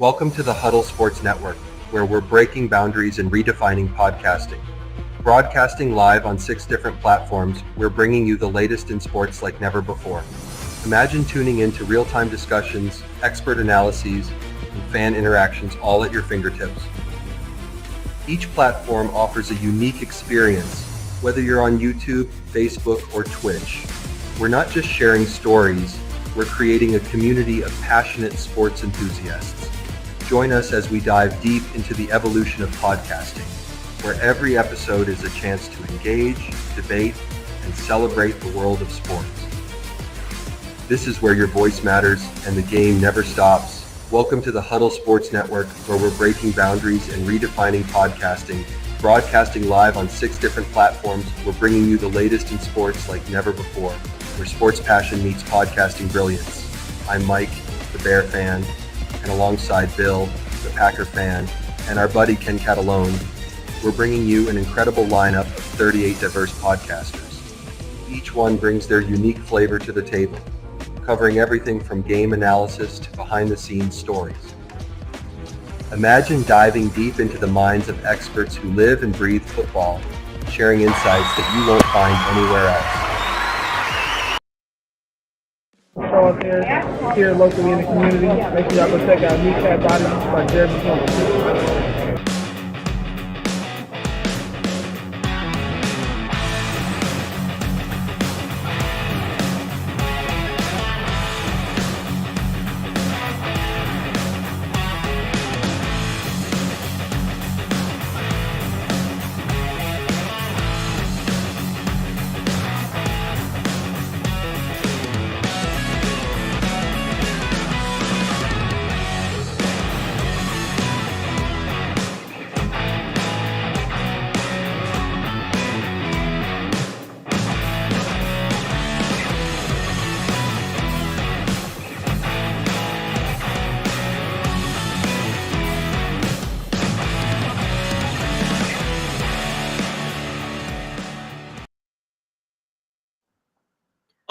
Welcome to the Huddle Sports Network, where we're breaking boundaries and redefining podcasting. Broadcasting live on 6 different platforms, we're bringing you the latest in sports like never before. Imagine tuning into real-time discussions, expert analyses, and fan interactions all at your fingertips. Each platform offers a unique experience, whether you're on YouTube, Facebook, or Twitch. We're not just sharing stories, we're creating a community of passionate sports enthusiasts. Join us as we dive deep into the evolution of podcasting, where every episode is a chance to engage, debate, and celebrate the world of sports. This is where your voice matters and the game never stops. Welcome to the Huddle Sports Network, where we're breaking boundaries and redefining podcasting. Broadcasting live on 6 different platforms, we're bringing you the latest in sports like never before, where sports passion meets podcasting brilliance. I'm Mike, the Bear fan, and alongside Bill, the Packer fan, and our buddy Ken Catalone, we're bringing you an incredible lineup of 38 diverse podcasters. Each one brings their unique flavor to the table, covering everything from game analysis to behind-the-scenes stories. Imagine diving deep into the minds of experts who live and breathe football, sharing insights that you won't find anywhere else. Show us here locally in the community. Make sure y'all go check out Kneecap Body by Jeremy Campbell.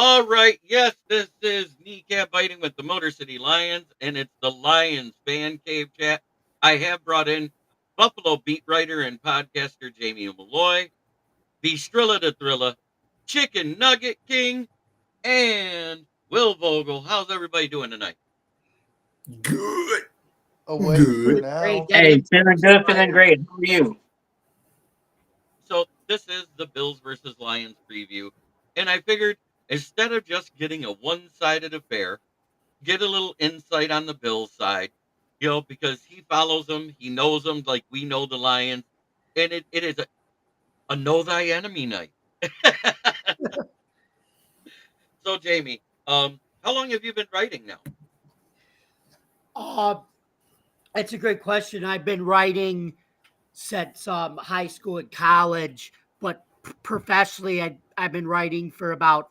All right, yes, this is Kneecap Biting with the Motor City Lions, and it's the Lions Fan Cave Chat. I have brought in Buffalo beat writer and podcaster Jamie Malloy, the Strilla to Thrilla, Chicken Nugget King, and Will Vogel. How's everybody doing tonight? Good. Awake for Good. now. Hey, feeling good, feeling great. How are you? So this is the Bills versus Lions preview, and I figured instead of just getting a one-sided affair, get a little insight on the Bills side, because he follows them, he knows them like we know the Lions, and it is a know thy enemy night. So, Jamie, how long have you been writing now? That's a great question. I've been writing since high school and college, but professionally, I've been writing for about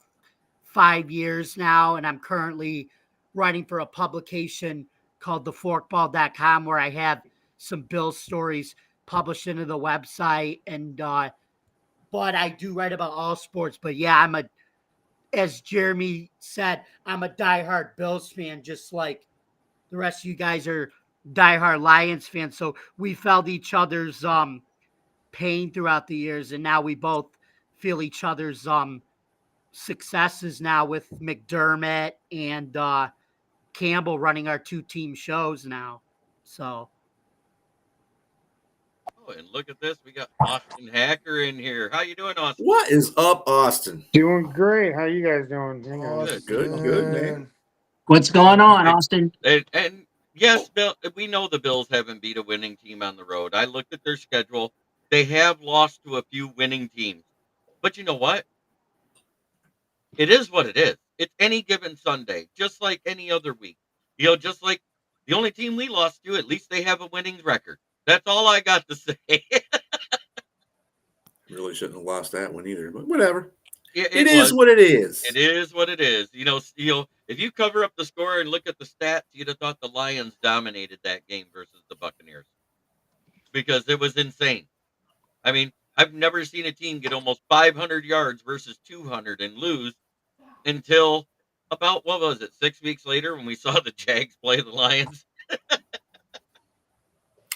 5 years now, and I'm currently writing for a publication called theforkball.com, where I have some Bills stories published into the website, and but I do write about all sports. But yeah, as Jeremy said, I'm a diehard Bills fan, just like the rest of you guys are diehard Lions fans. So we felt each other's pain throughout the years, and now we both feel each other's successes now with McDermott and Campbell running our 2-team shows now. So. Oh, and look at this, we got Austin Hacker in here. How you doing, Austin? What is up, Austin? Doing great. How you guys doing? Good, man. What's going on, Austin? And yes, Bill, we know the Bills haven't beat a winning team on the road. I looked at their schedule. They have lost to a few winning teams. But you know what? It is what it is. It's any given Sunday, just like any other week. Just like the only team we lost to, at least they have a winning record. That's all I got to say. Really shouldn't have lost that one either, but whatever. It is what it is. It is what it is. If you cover up the score and look at the stats, you'd have thought the Lions dominated that game versus the Buccaneers because it was insane. I mean, I've never seen a team get almost 500 yards versus 200 and lose until about, 6 weeks later when we saw the Jags play the Lions.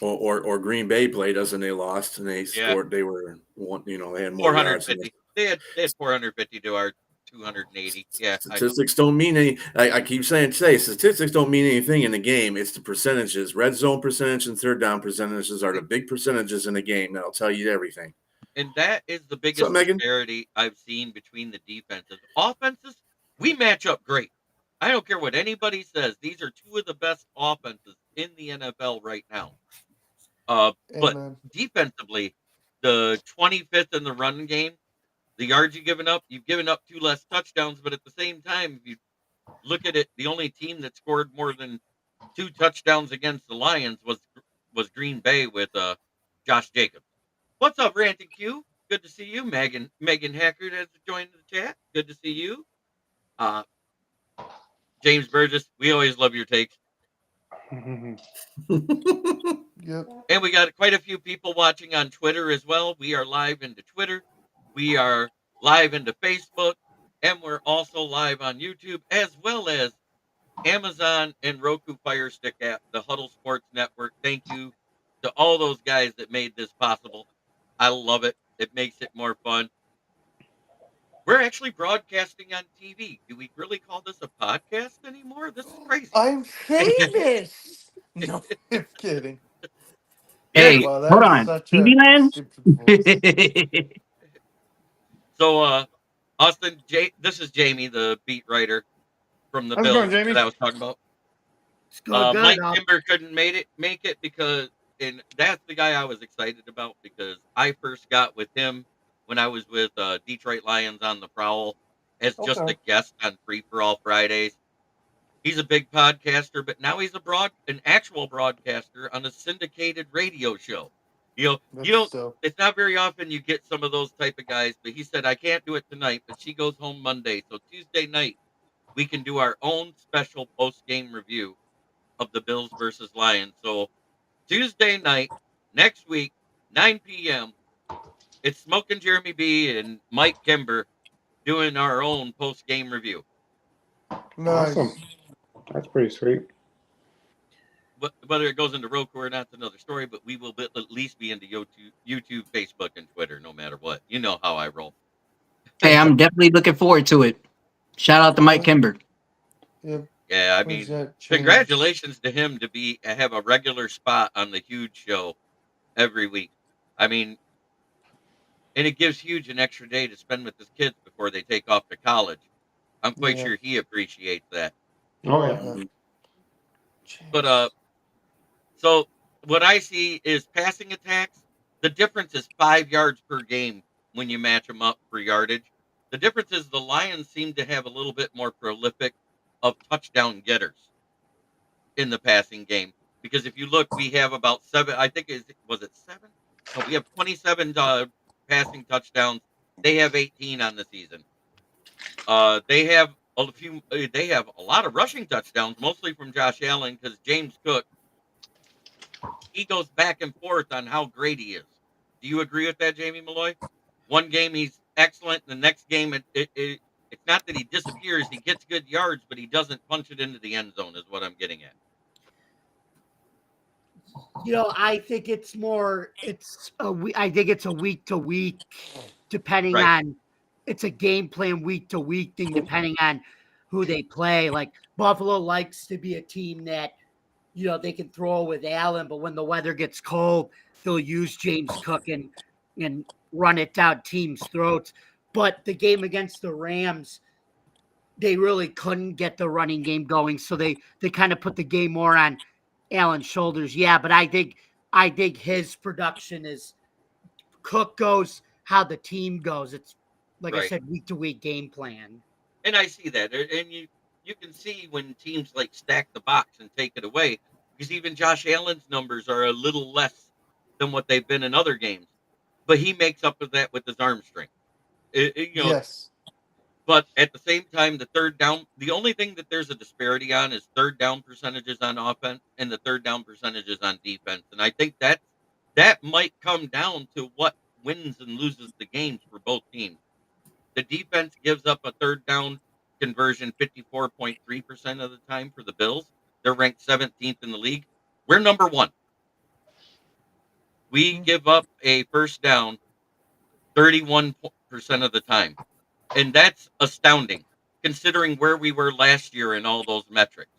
Or Green Bay played us and they lost and they scored. They were one. They had more yards. 450. They had 450 to our 280. Yeah, I know. Statistics don't mean any. I keep saying today, statistics don't mean anything in the game. It's the percentages. Red zone percentage and third down percentages are the big percentages in the game. That'll tell you everything. And that is the What's biggest up, Megan? disparity I've seen between the defenses. Offenses, we match up great. I don't care what anybody says. These are two of the best offenses in the NFL right now. But Amen. defensively, the 25th in the run game, the yards you've given up 2 less touchdowns. But at the same time, if you look at it, the only team that scored more than 2 touchdowns against the Lions was Green Bay with Josh Jacobs. What's up, Ranting Q? Good to see you. Megan Hackard has joined the chat. Good to see you. James Burgess, we always love your takes. Yep. And we got quite a few people watching on Twitter as well. We are live into Twitter. We are live into Facebook. And we're also live on YouTube, as well as Amazon and Roku Fire Stick app, the Huddle Sports Network. Thank you to all those guys that made this possible. I love it. It makes it more fun. We're actually broadcasting on TV. Do we really call this a podcast anymore? This is crazy. I'm famous. No, I'm kidding. Hey, Wow, that hold was on. such TV a land? stupid voice. So, Austin, this is Jamie, the beat writer from the How's it Bills going, Jamie? that I was talking about. It's going good. Mike Kimber couldn't make it because, and that's the guy I was excited about because I first got with him when I was with Detroit Lions on the Prowl as just Okay. a guest on Free for All Fridays. He's a big podcaster, but now he's an actual broadcaster on a syndicated radio show. You don't. So, It's not very often you get some of those type of guys. But he said I can't do it tonight, but she goes home Monday, so Tuesday night we can do our own special post game review of the Bills versus Lions. So Tuesday night next week, 9 p.m. It's Smoking Jeremy B and Mike Kimber doing our own post game review. nice. Awesome. That's pretty sweet. But whether it goes into Roku or not, that's another story. But we will at least be into YouTube, Facebook, and Twitter, no matter what. You know how I roll. Hey, I'm definitely looking forward to it. Shout out to Mike Kimber. Yep. Yeah, I When's mean, that change? congratulations to him to have a regular spot on the Huge show every week. I mean, and it gives Huge an extra day to spend with his kids before they take off to college. I'm quite Yeah. sure he appreciates that. Oh, yeah. But so what I see is passing attacks. The difference is 5 yards per game when you match them up for yardage. The difference is the Lions seem to have a little bit more prolific of touchdown getters in the passing game. Because if you look, we have about 7. I think was it 7? No, we have 27 passing touchdowns. They have 18 on the season. They have a few. They have a lot of rushing touchdowns, mostly from Josh Allen, because James Cook, he goes back and forth on how great he is. Do you agree with that, Jamie Malloy? One game he's excellent, the next game it's not that he disappears. He gets good yards, but he doesn't punch it into the end zone. Is what I'm getting at. I think it's more. I think it's a week to week, depending Right. on. It's a game plan week to week thing, depending on who they play. Like Buffalo likes to be a team that, they can throw with Allen, but when the weather gets cold, they'll use James Cook and run it down teams' throats. But the game against the Rams, they really couldn't get the running game going, so they kind of put the game more on Allen's shoulders. Yeah, but I think his production is Cook goes how the team goes. It's like I said, week to week game plan. And I see that, and you can see when teams like stack the box and take it away, because even Josh Allen's numbers are a little less than what they've been in other games, but he makes up for that with his arm strength. Yes. But at the same time, the third down, the only thing that there's a disparity on is third down percentages on offense and the third down percentages on defense. And I think that might come down to what wins and loses the games for both teams. The defense gives up a third down conversion 54.3% of the time for the Bills. They're ranked 17th in the league. We're number 1. We give up a first down 31% of the time. And that's astounding considering where we were last year in all those metrics.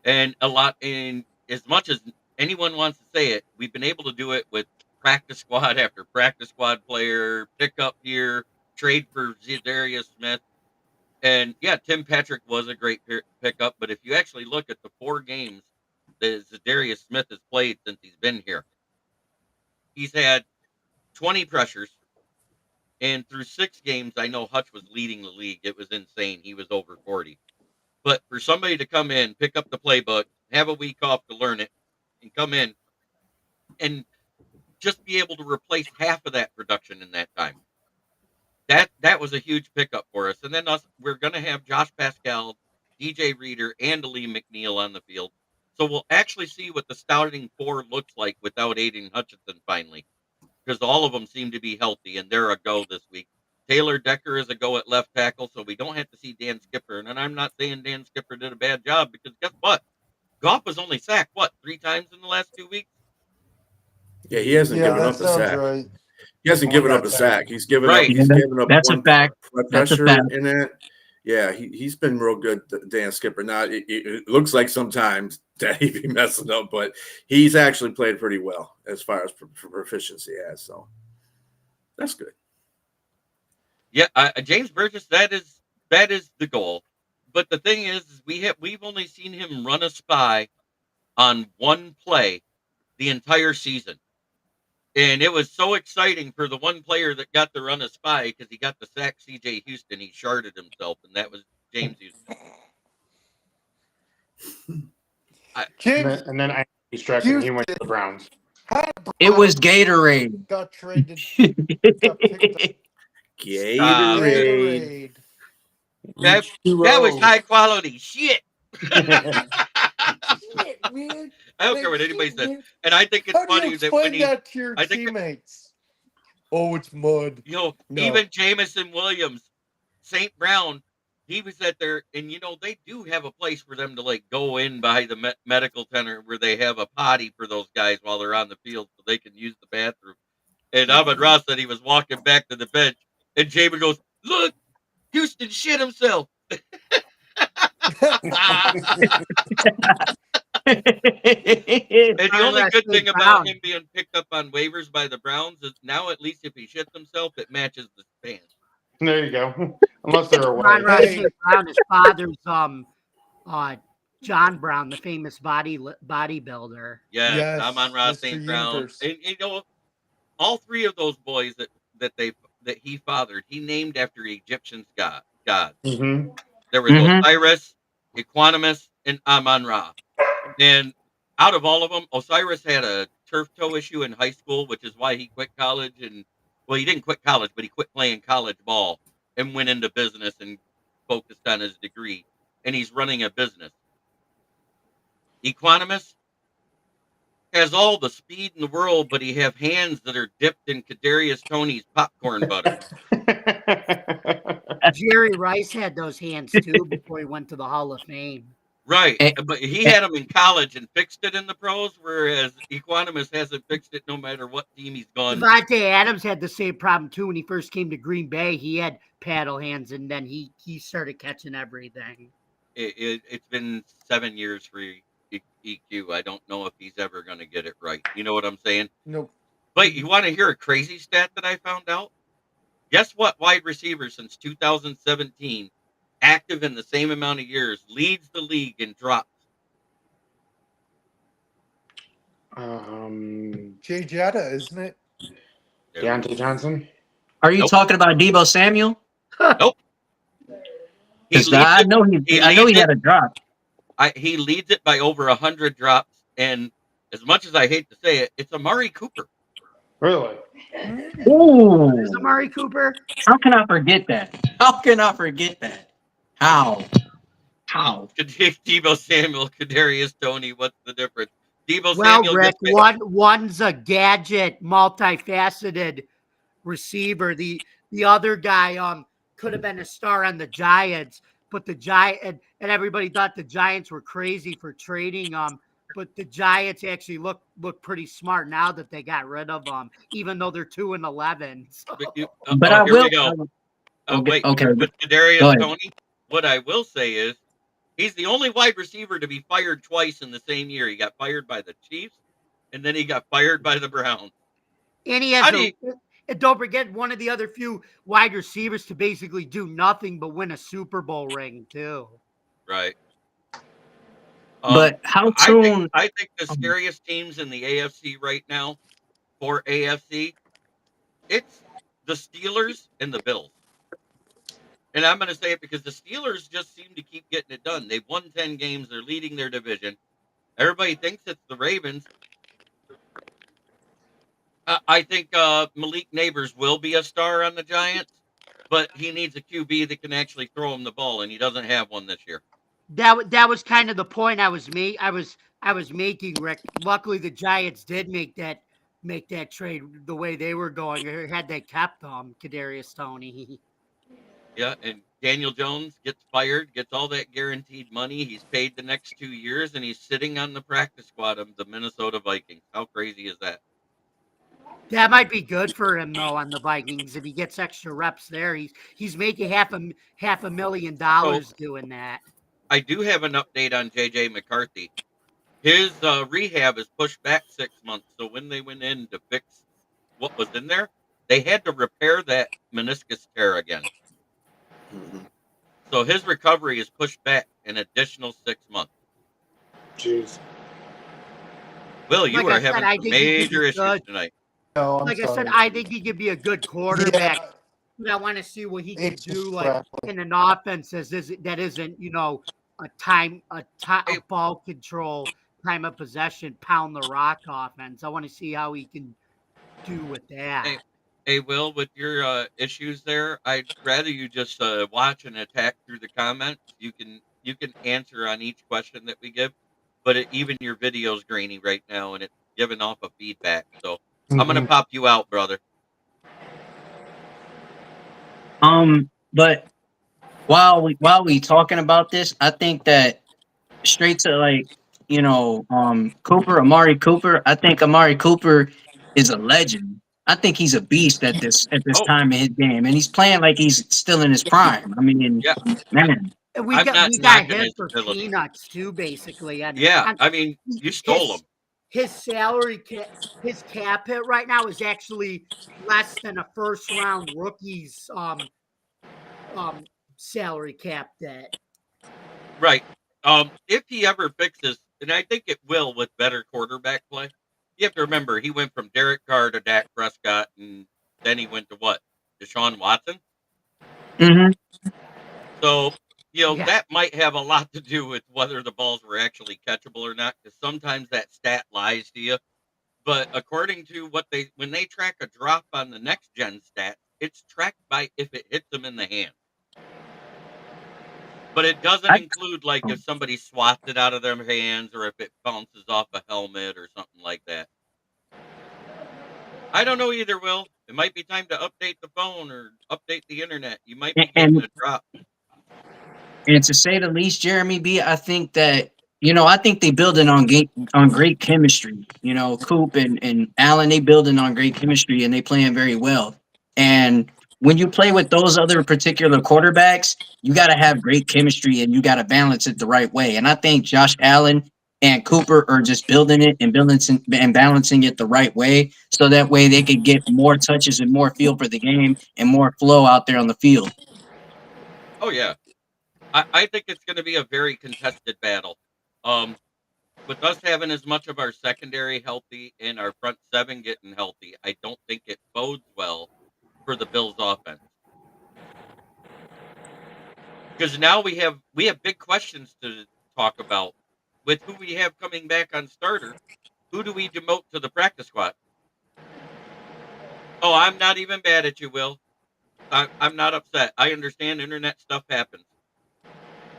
And as much as anyone wants to say it, we've been able to do it with practice squad after practice squad player, pick up here, trade for Zadarius Smith. And yeah, Tim Patrick was a great pickup, but if you actually look at the 4 games that Zadarius Smith has played since he's been here, he's had 20 pressures, and through 6 games, I know Hutch was leading the league. It was insane. He was over 40. But for somebody to come in, pick up the playbook, have a week off to learn it, and come in and just be able to replace half of that production in that time. That was a huge pickup for us. And then we're going to have Josh Pascal, DJ Reader, and Lee McNeil on the field. So we'll actually see what the starting 4 looks like without Aiden Hutchinson finally, because all of them seem to be healthy, and they're a go this week. Taylor Decker is a go at left tackle, so we don't have to see Dan Skipper. And I'm not saying Dan Skipper did a bad job, because guess what? Goff was only sacked, 3 times in the last 2 weeks? Yeah, he hasn't given that up a sounds sack. right. He hasn't given up a sack. He's given Right. up. He's given up That's a one fact. That's a pressure fact. in it. Yeah, he's been real good, Dan Skipper. Now it looks like sometimes that he'd be messing up, but he's actually played pretty well as far as proficiency has. So that's good. Yeah, James Burgess, that is the goal. But the thing is we've only seen him run a spy on one play the entire season. And it was so exciting for the one player that got to run a spy because he got the sack CJ Houston. He sharded himself, and that was James Houston. James, And then I distracted. He went to the Browns. It was Gatorade. got traded. Gatorade. That was high quality shit. Shit, man. I don't care what anybody says. And I think it's How do you funny that explain when he, that to your I think teammates? Oh, it's mud. No. Even Jamison Williams, St. Brown, he was at there, and they do have a place for them to go in by the medical center where they have a potty for those guys while they're on the field so they can use the bathroom. And Ahmad Ross said he was walking back to the bench, and Jamin goes, "Look, Houston shit himself." And the only good thing about him being picked up on waivers by the Browns is now at least if he shits himself, it matches the pants. There you go. Unless they're away. Brown, his father's John Brown, the famous bodybuilder. Yes, Amon Ross Mr. St. Brown. Universe. And all 3 of those boys that he fathered, he named after Egyptian gods. Mm-hmm. There was Osiris, Equanimous, and Amon Ra. And out of all of them, Osiris had a turf toe issue in high school, which is why he quit college. He didn't quit college, but he quit playing college ball and went into business and focused on his degree. And he's running a business. Equanimous has all the speed in the world, but he have hands that are dipped in Kadarius Toney's popcorn butter. Jerry Rice had those hands too before he went to the Hall of Fame. Right, but he had them in college and fixed it in the pros, whereas Equanimous hasn't fixed it no matter what team he's gone. Devontae Adams had the same problem too when he first came to Green Bay. He had paddle hands, and then he started catching everything. It's been 7 years for EQ. I don't know if he's ever going to get it right. You know what I'm saying? Nope. But you want to hear a crazy stat that I found out? Guess what wide receiver since 2017, active in the same amount of years, leads the league in drops? Jay Jetta, isn't it? Deontay Johnson. Are you talking about Deebo Samuel? Nope. I know he had a drop. He leads it by over 100 drops, and as much as I hate to say it, it's Amari Cooper. Really? Ooh. There's Amari Cooper. How can I forget that? How? Deebo Samuel, Kadarius Toney, what's the difference? Deebo Samuel. Rick, one's a gadget, multifaceted receiver. The other guy could have been a star on the Giants, but the and everybody thought the Giants were crazy for trading but the Giants actually look pretty smart now that they got rid of them, even though they're 2-11. So. But I Here we will. go. Okay, Wait, okay. with Go Kadarius ahead. Toney, what I will say is he's the only wide receiver to be fired twice in the same year. He got fired by the Chiefs, and then he got fired by the Browns. And he has and don't forget one of the other few wide receivers to basically do nothing but win a Super Bowl ring too. Right. But how soon? I think the scariest teams in the AFC right now for AFC, it's the Steelers and the Bills. And I'm going to say it because the Steelers just seem to keep getting it done. They've won 10 games. They're leading their division. Everybody thinks it's the Ravens. I think Malik Neighbors will be a star on the Giants, but he needs a QB that can actually throw him the ball, and he doesn't have one this year. That was kind of the point I was making, Rick. Luckily, the Giants did make that trade the way they were going. Had they kept Kadarius Toney. Yeah, and Daniel Jones gets fired, gets all that guaranteed money. He's paid the next 2 years, and he's sitting on the practice squad of the Minnesota Vikings. How crazy is that? That might be good for him though on the Vikings if he gets extra reps there. He's making half a $1,000,000 doing that. I do have an update on JJ McCarthy. His rehab is pushed back 6 months. So when they went in to fix what was in there, they had to repair that meniscus tear again. Mhm. So his recovery is pushed back an additional 6 months. Jeez. Will, you Like are I said, having I some think he could major be issues good. tonight. No, I'm Like I sorry. said, I think he could be a good quarterback. Yeah, But I want to see what he can it's do, just like crappy. in an offense that isn't a ball control, time of possession, pound the rock offense. I want to see how he can do with that. Hey, Will, with your issues there, I'd rather you just watch and attack through the comments. You can answer on each question that we give, but even your video's grainy right now, and it's giving off a feedback. So I'm gonna Mhm. pop you out, brother. But while we talking about this, I think that straight to Amari Cooper. I think Amari Cooper is a legend. I think he's a beast at this Oh, time in his game, and he's playing like he's still in his prime. I mean, yeah, man, And I'm not we got knocking him his for ability. peanuts too, basically. And Yeah, I mean, you stole him. his salary his cap hit right now is actually less than a first round rookie's salary cap debt. Right. If he ever fixes, and I think it will with better quarterback play, you have to remember he went from Derek Carr to Dak Prescott, and then he went to what? Deshaun Watson? hmm So, Yeah. that might have a lot to do with whether the balls were actually catchable or not, because sometimes that stat lies to you. But according to when they track a drop on the next gen stat, it's tracked by if it hits them in the hand. But it doesn't I, include like if somebody swats it out of their hands or if it bounces off a helmet or something like that. I don't know either, Will. It might be time to update the phone or update the internet. You might be getting and a drop. And to say the least, Jeremy B, I think that I think they building on great chemistry. Coop and Allen, they building on great chemistry and they playing very well. And when you play with those other particular quarterbacks, you got to have great chemistry and you got to balance it the right way. And I think Josh Allen and Cooper are just building it and balancing it the right way, so that way they could get more touches and more feel for the game and more flow out there on the field. Oh yeah. I think it's going to be a very contested battle. With us having as much of our secondary healthy and our front seven getting healthy, I don't think it bodes well for the Bills offense. Because now we have big questions to talk about with who we have coming back on starter. Who do we demote to the practice squad? Oh, I'm not even mad at you, Will. I'm not upset. I understand internet stuff happens.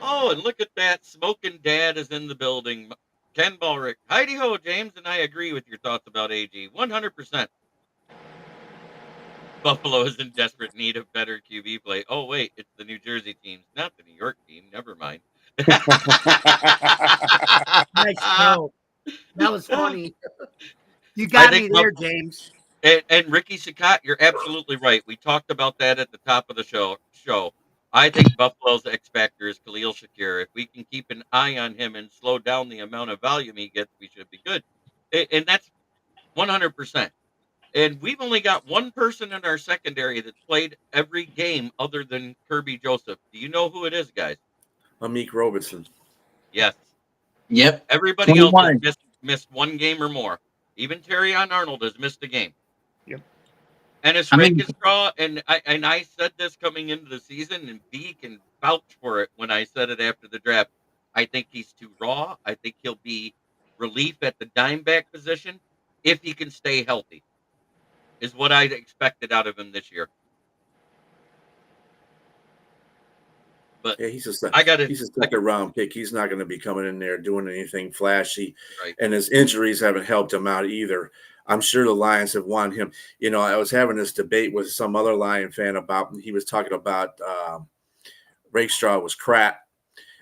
Oh, and look at that. Smoking Dad is in the building. Ken Ballrick. Heidi ho, James, and I agree with your thoughts about AG. 100%. Buffalo is in desperate need of better QB play. Oh, wait, it's the New Jersey teams, not the New York team. Never mind. Nice joke. That was funny. You I got me think there, James. and Ricky Sakat, you're absolutely right. We talked about that at the top of the show. I think Buffalo's X factor is Khalil Shakir. If we can keep an eye on him and slow down the amount of volume he gets, we should be good. And that's 100%. And we've only got one person in our secondary that's played every game other than Kirby Joseph. Do you know who it is, guys? Amik Robertson. Yes. Yep. Everybody else has 21. missed one game or more. Even Terrion Arnold has missed a game. Yep. And it's I mean, Raw, and I said this coming into the season, and B can vouch for it when I said it after the draft. I think he's too raw. I think he'll be relief at the dime back position if he can stay healthy, is what I expected out of him this year. But Yeah, I got to. he's a second round pick. He's not going to be coming in there doing anything flashy, Right. and his injuries haven't helped him out either. I'm sure the Lions have wanted him. You know, I was having this debate with some other Lion fan about. He was talking about Rakestraw was crap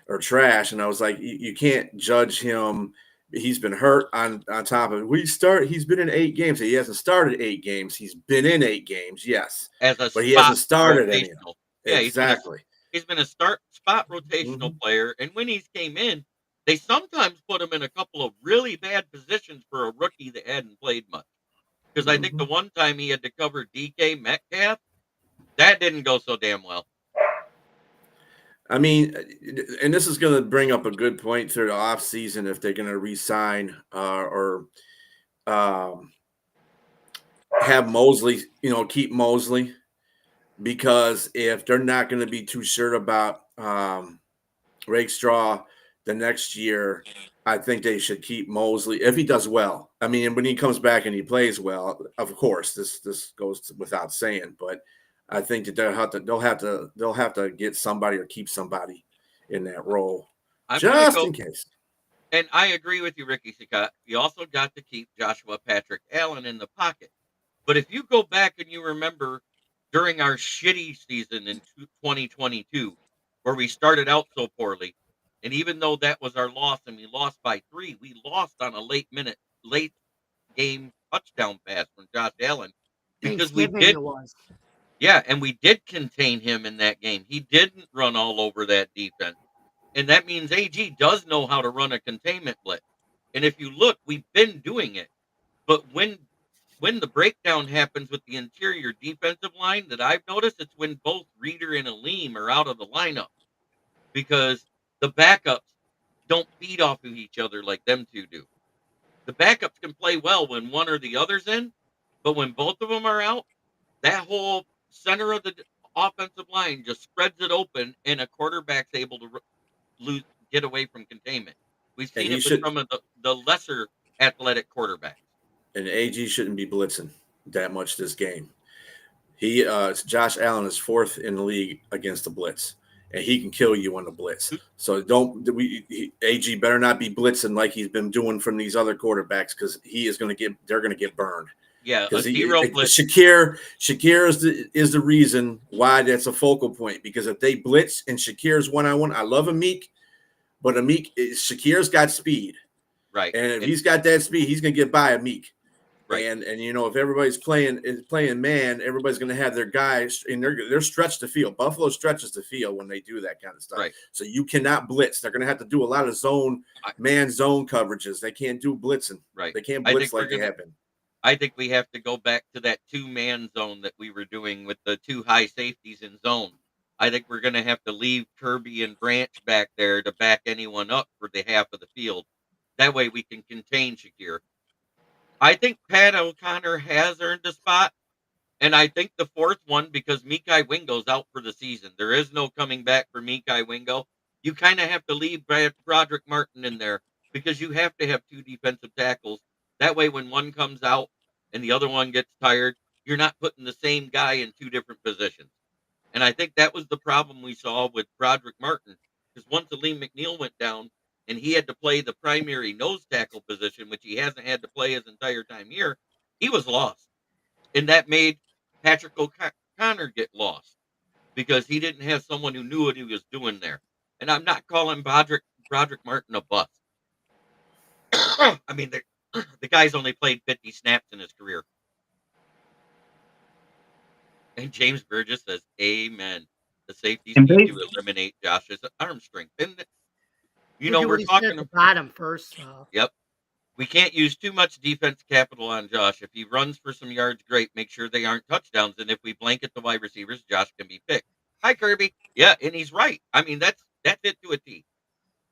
or trash, and I was like, you can't judge him. He's been hurt on top of it. He's been in 8 games. He hasn't started 8 games. He's been in 8 games, yes, As a but he hasn't spot started any of them. rotational. Yeah, Exactly. he's been a spot rotational player, and when he's came in, they sometimes put him in a couple of really bad positions for a rookie that hadn't played much. Because I think the one time he had to cover DK Metcalf, that didn't go so damn well. I mean, and this is going to bring up a good point through the offseason if they're going to re-sign or have Mosley, keep Mosley, because if they're not going to be too sure about Rakestraw the next year, I think they should keep Mosley if he does well. I mean, when he comes back and he plays well, of course, this goes without saying, but I think that they'll have to get somebody or keep somebody in that role just in case. And I agree with you, Ricky Scott. You also got to keep Joshua Patrick Allen in the pocket. But if you go back and you remember during our shitty season in 2022, where we started out so poorly, and even though that was our loss and we lost by 3, we lost on a late game touchdown pass from Josh Allen because we Thanksgiving did. it was. Yeah, and we did contain him in that game. He didn't run all over that defense. And that means AG does know how to run a containment blitz. And if you look, we've been doing it. But when the breakdown happens with the interior defensive line that I've noticed, it's when both Reeder and Aleem are out of the lineup because the backups don't feed off of each other like them two do. The backups can play well when one or the other's in, but when both of them are out, that whole center of the offensive line just spreads it open, and a quarterback's able to get away from containment. We've seen it with some of the lesser athletic quarterbacks. And AG shouldn't be blitzing that much this game. Josh Allen is 4th in the league against the blitz, and he can kill you on the blitz. So AG better not be blitzing like he's been doing from these other quarterbacks, because they're going to get burned. Yeah, because blitz. Shakir is the reason why that's a focal point, because if they blitz and Shakir's one-on-one, I love Amik, but Shakir's got speed. Right. And if he's got that speed, he's going to get by Amik. Right. And if everybody's playing man, everybody's going to have their guys, and they're stretched the field. Buffalo stretches the field when they do that kind of stuff. Right. So you cannot blitz. They're going to have to do a lot of man zone coverages. They can't do blitzing. Right. They can't blitz like they have been. I think we have to go back to that 2-man zone that we were doing with the 2 high safeties in zone. I think we're going to have to leave Kirby and Branch back there to back anyone up for the half of the field. That way we can contain Shakir. I think Pat O'Connor has earned a spot, and I think the 4th one, because Mekhi Wingo's out for the season. There is no coming back for Mekhi Wingo. You kind of have to leave Broderick Martin in there because you have to have 2 defensive tackles. That way when one comes out and the other one gets tired, you're not putting the same guy in 2 different positions. And I think that was the problem we saw with Broderick Martin, because once Aleem McNeil went down, and he had to play the primary nose tackle position, which he hasn't had to play his entire time here, he was lost. And that made Patrick O'Connor get lost because he didn't have someone who knew what he was doing there. And I'm not calling Broderick Martin a bust. I mean, the guy's only played 50 snaps in his career. And James Burgess says, "Amen." The safeties And need they, to eliminate Josh's arm strength. And Look at we're what he said at talking. the bottom first. So. Yep. We can't use too much defense capital on Josh. If he runs for some yards, great. Make sure they aren't touchdowns. And if we blanket the wide receivers, Josh can be picked. Hi, Kirby. Yeah, and he's right. I mean, that's it to a T.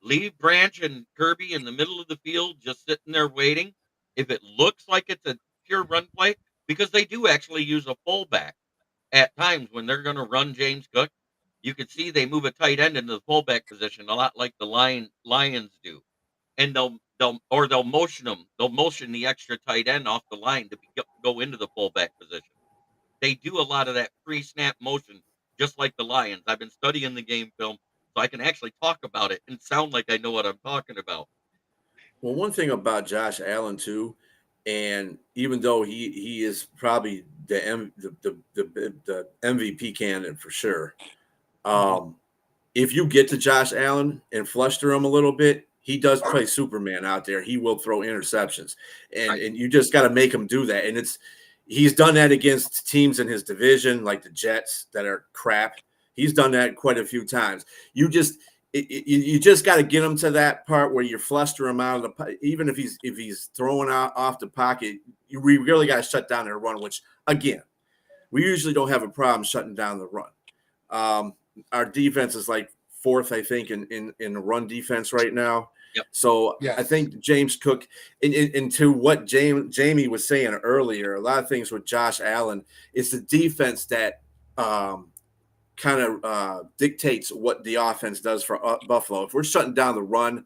Leave Branch and Kirby in the middle of the field, just sitting there waiting. If it looks like it's a pure run play, because they do actually use a fullback at times when they're going to run James Cook. You could see they move a tight end into the fullback position a lot like the Lions do, and they'll motion them. They'll motion the extra tight end off the line to go into the fullback position. They do a lot of that pre-snap motion, just like the Lions. I've been studying the game film, so I can actually talk about it and sound like I know what I'm talking about. Well, one thing about Josh Allen too, and even though he is probably the MVP candidate for sure, if you get to Josh Allen and fluster him a little bit, he does play Superman out there. He will throw interceptions, and Right. you just got to make him do that. And he's done that against teams in his division like the Jets that are crap. He's done that quite a few times. You just got to get him to that part where you fluster him out of the, even if he's throwing out off the pocket, we really got to shut down their run. Which again, we usually don't have a problem shutting down the run. Our defense is like fourth, I think, in the run defense right now. Yep. So Yes. I think James Cook, and to what Jamie was saying earlier, a lot of things with Josh Allen is the defense that kind of dictates what the offense does for Buffalo. If we're shutting down the run,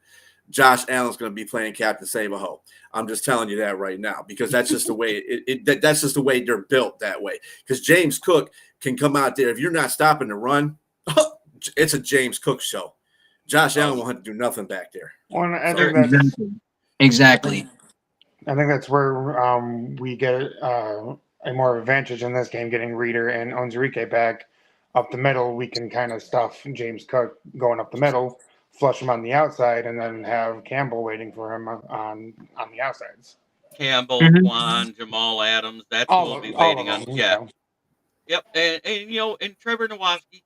Josh Allen's going to be playing Captain Save-A-Ho. I'm just telling you that right now because that's just the way that's just the way they're built that way. Because James Cook can come out there if you're not stopping the run. It's a James Cook show. Josh Allen won't have to do nothing back there. Well, and I So- think that's exactly. I think that's where we get a more advantage in this game, getting Reader and Onzurike back up the middle. We can kind of stuff James Cook going up the middle, flush him on the outside, and then have Campbell waiting for him on the outsides. Campbell, Mhm. Quan, Jamal Adams. That's who we'll be waiting on. Them, Yeah. you know. Yep. And Trevor Nowaski,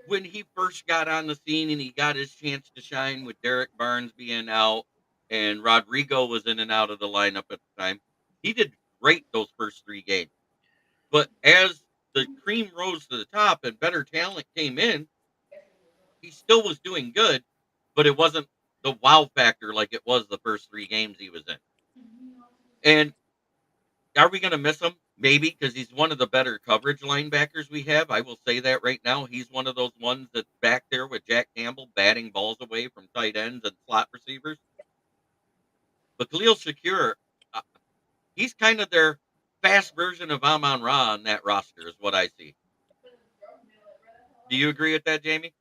when he first got on the scene and he got his chance to shine with Derek Barnes being out and Rodrigo was in and out of the lineup at the time, he did great those first 3 games. But as the cream rose to the top and better talent came in, he still was doing good, but it wasn't the wow factor like it was the first 3 games he was in. And are we going to miss him? Maybe, because he's one of the better coverage linebackers we have. I will say that right now. He's one of those ones that's back there with Jack Campbell batting balls away from tight ends and slot receivers. But Khalil Shakir, uh, he's kind of their fast version of Amon Ra on that roster, is what I see. Do you agree with that, Jamie?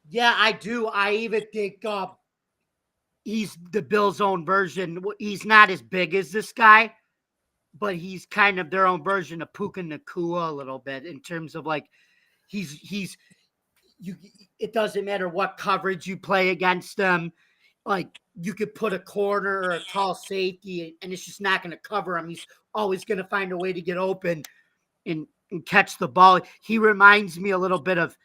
Yeah, I do. I even think he's the Bills' own version. He's not as big as this guy, but he's kind of their own version of Puka Nakua a little bit in terms of like he's you. It doesn't matter what coverage you play against them. Like you could put a corner or a tall safety, and it's just not going to cover him. He's always going to find a way to get open and catch the ball. He reminds me a little bit of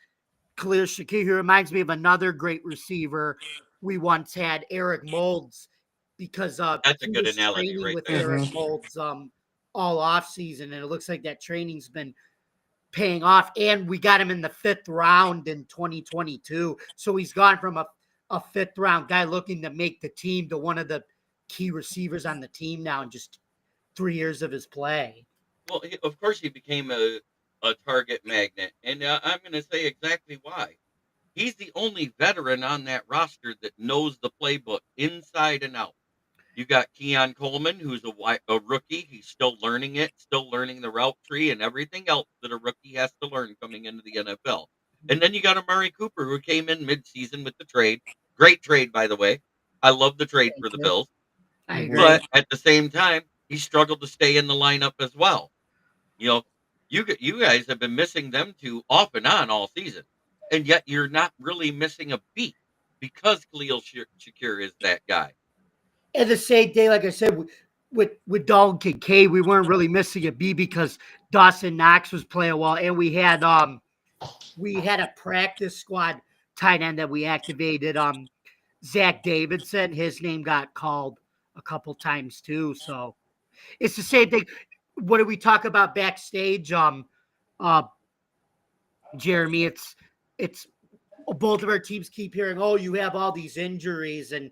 Khalil Shakir. He reminds me of another great receiver we once had, Eric Moulds, because That's a he good was analogy training right with there. Eric Moulds all off season, and it looks like that training's been paying off. And we got him in the 5th round in 2022, so he's gone from a 5th round guy looking to make the team to one of the key receivers on the team now in just 3 years of his play. Well, of course, he became a target magnet. And I'm going to say exactly why. He's the only veteran on that roster that knows the playbook inside and out. You got Keon Coleman, who's a rookie. He's still learning it, still learning the route tree and everything else that a rookie has to learn coming into the NFL. And then you got Amari Cooper, who came in midseason with the trade. Great trade, by the way. I love the trade for the Bills. I agree. But at the same time, he struggled to stay in the lineup as well. You know, you guys have been missing them two off and on all season, and yet you're not really missing a beat. because Khalil Shakir is that guy. And the same day, like I said, with Dalton Kincaid, we weren't really missing a B because Dawson Knox was playing well, and we had a practice squad tight end that we activated. Zach Davidson, his name got called a couple times too. So it's the same thing. What do we talk about backstage? Uh, Jeremy, it's both of our teams keep hearing, oh, you have all these injuries, and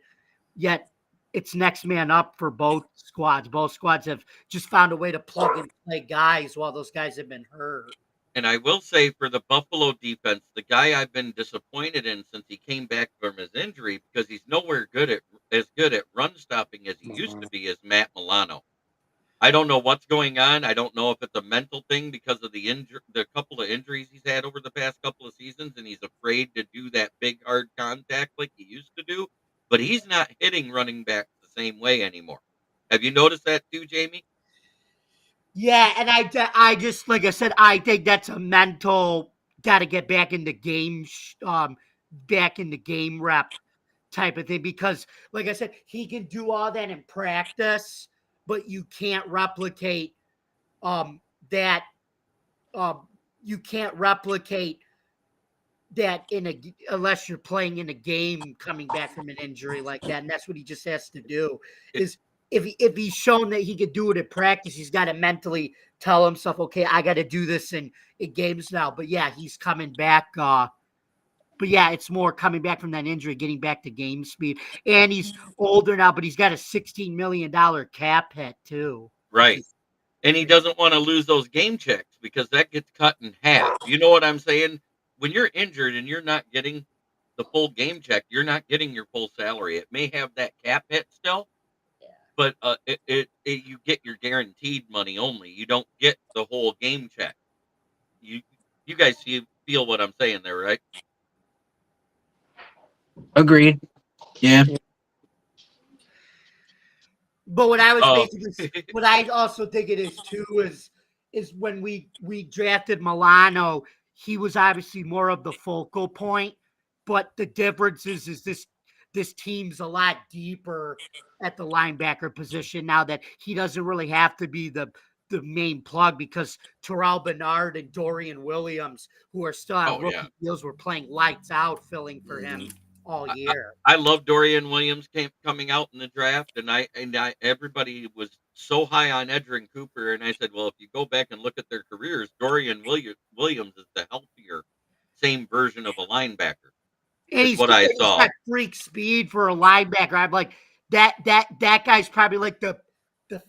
yet it's next man up for both squads. Both squads have just found a way to plug and play guys while those guys have been hurt. And I will say for the Buffalo defense, the guy I've been disappointed in since he came back from his injury, because he's nowhere as good at run stopping as he used to be, is Matt Milano. I don't know what's going on. I don't know if it's a mental thing because of the couple of injuries he's had over the past couple of seasons, and he's afraid to do that big hard contact like he used to do. But he's not hitting running backs the same way anymore. Have you noticed that too, Jamie? Yeah, and I just, like I said, I think that's a mental, got to get back in the game, back in the game rep type of thing, because, like I said, he can do all that in practice, but you can't replicate that. You can't replicate that unless you're playing in a game coming back from an injury like that, and that's what he just has to do. Is if he's shown that he could do it in practice, he's got to mentally tell himself, okay, I got to do this in games now. But yeah, he's coming back. But yeah, it's more coming back from that injury, getting back to game speed, and he's older now, but he's got a $16 million cap hit too. Right. And he doesn't want to lose those game checks because that gets cut in half. You know what I'm saying? When you're injured and you're not getting the full game check, you're not getting your full salary. It may have that cap hit still, but you get your guaranteed money only. You don't get the whole game check. You guys feel what I'm saying there, right? Agreed. Yeah. But what I was Oh. basically, what I also think it is too, is when we drafted Milano, he was obviously more of the focal point. But the difference is this team's a lot deeper at the linebacker position now, that he doesn't really have to be the main plug, because Terrell Bernard and Dorian Williams, who are still on rookie deals, were playing lights out, filling for him all year. I love Dorian Williams coming out in the draft, and I everybody was so high on Edgerrin Cooper, and I said, well, if you go back and look at their careers, Dorian Williams is the healthier, same version of a linebacker. And is what I saw. He's got freak speed for a linebacker. I'm like, that guy's probably like the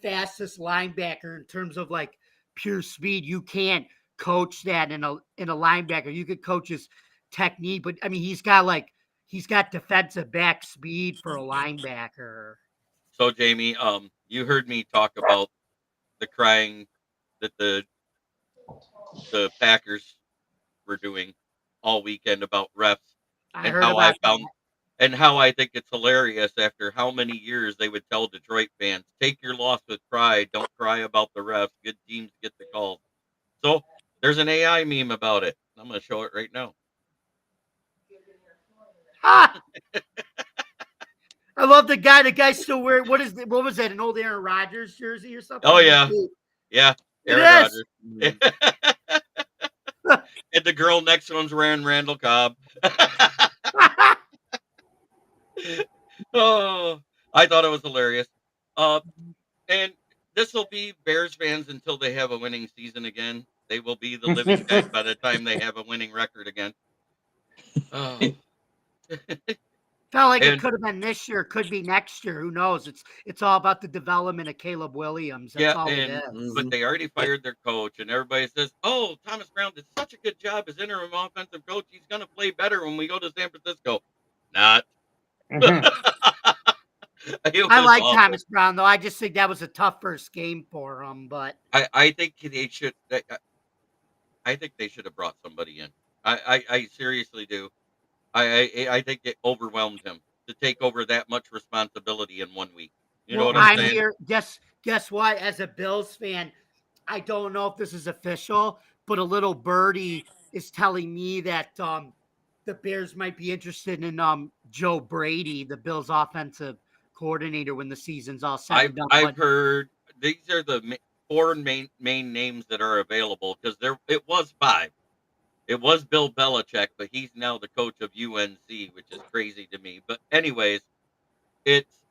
fastest linebacker in terms of like pure speed. You can't coach that in a linebacker. You could coach his technique, but I mean, he's got defensive back speed for a linebacker. So Jamie, you heard me talk about the crying that the Packers were doing all weekend about refs, and how I think it's hilarious after how many years they would tell Detroit fans, take your loss with pride, don't cry about the refs, good teams get the calls. So there's an AI meme about it. I'm going to show it right now. I love the guy. The guy's still wearing, what was that, an old Aaron Rodgers jersey or something? Oh, yeah. Yeah. Aaron Rodgers. And the girl next to him's wearing Randall Cobb. Oh, I thought it was hilarious. And this will be Bears fans until they have a winning season again. They will be the living dead by the time they have a winning record again. Oh. Felt like it could have been this year, could be next year. Who knows? It's all about the development of Caleb Williams. That's all it is. But they already fired their coach, and everybody says, "Oh, Thomas Brown did such a good job as interim offensive coach. He's going to play better when we go to San Francisco." Not. I like awful. Thomas Brown, though. I just think that was a tough first game for him. But I think they should. I think they should have brought somebody in. I seriously do. I think it overwhelmed him to take over that much responsibility in 1 week. You know what I'm saying? Here, guess what? As a Bills fan, I don't know if this is official, but a little birdie is telling me that the Bears might be interested in Joe Brady, the Bills' offensive coordinator, when the season's all said and done. I've heard these are the four main names that are available because it was five. It was Bill Belichick, but he's now the coach of UNC, which is crazy to me. But anyways, it's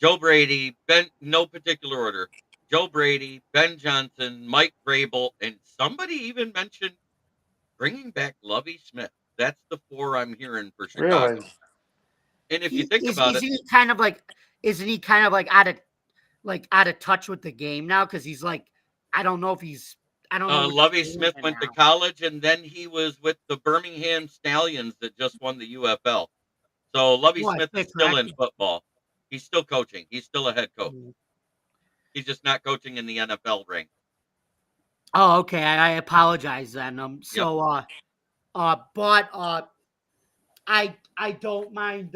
Joe Brady, no particular order. Joe Brady, Ben Johnson, Mike Vrabel, and somebody even mentioned bringing back Lovie Smith. That's the four I'm hearing for Chicago. Really? And if you think about it, isn't he kind of like out of touch with the game now? Because he's like, I don't know. What Lovie he's doing Smith went to now. college, and then he was with the Birmingham Stallions that just won the UFL. So Lovie Well, I Smith is think still in correct. football. He's still coaching. He's still a head coach. Mm. He's just not coaching in the NFL rank. Oh, okay. I apologize then. Yep. I don't mind.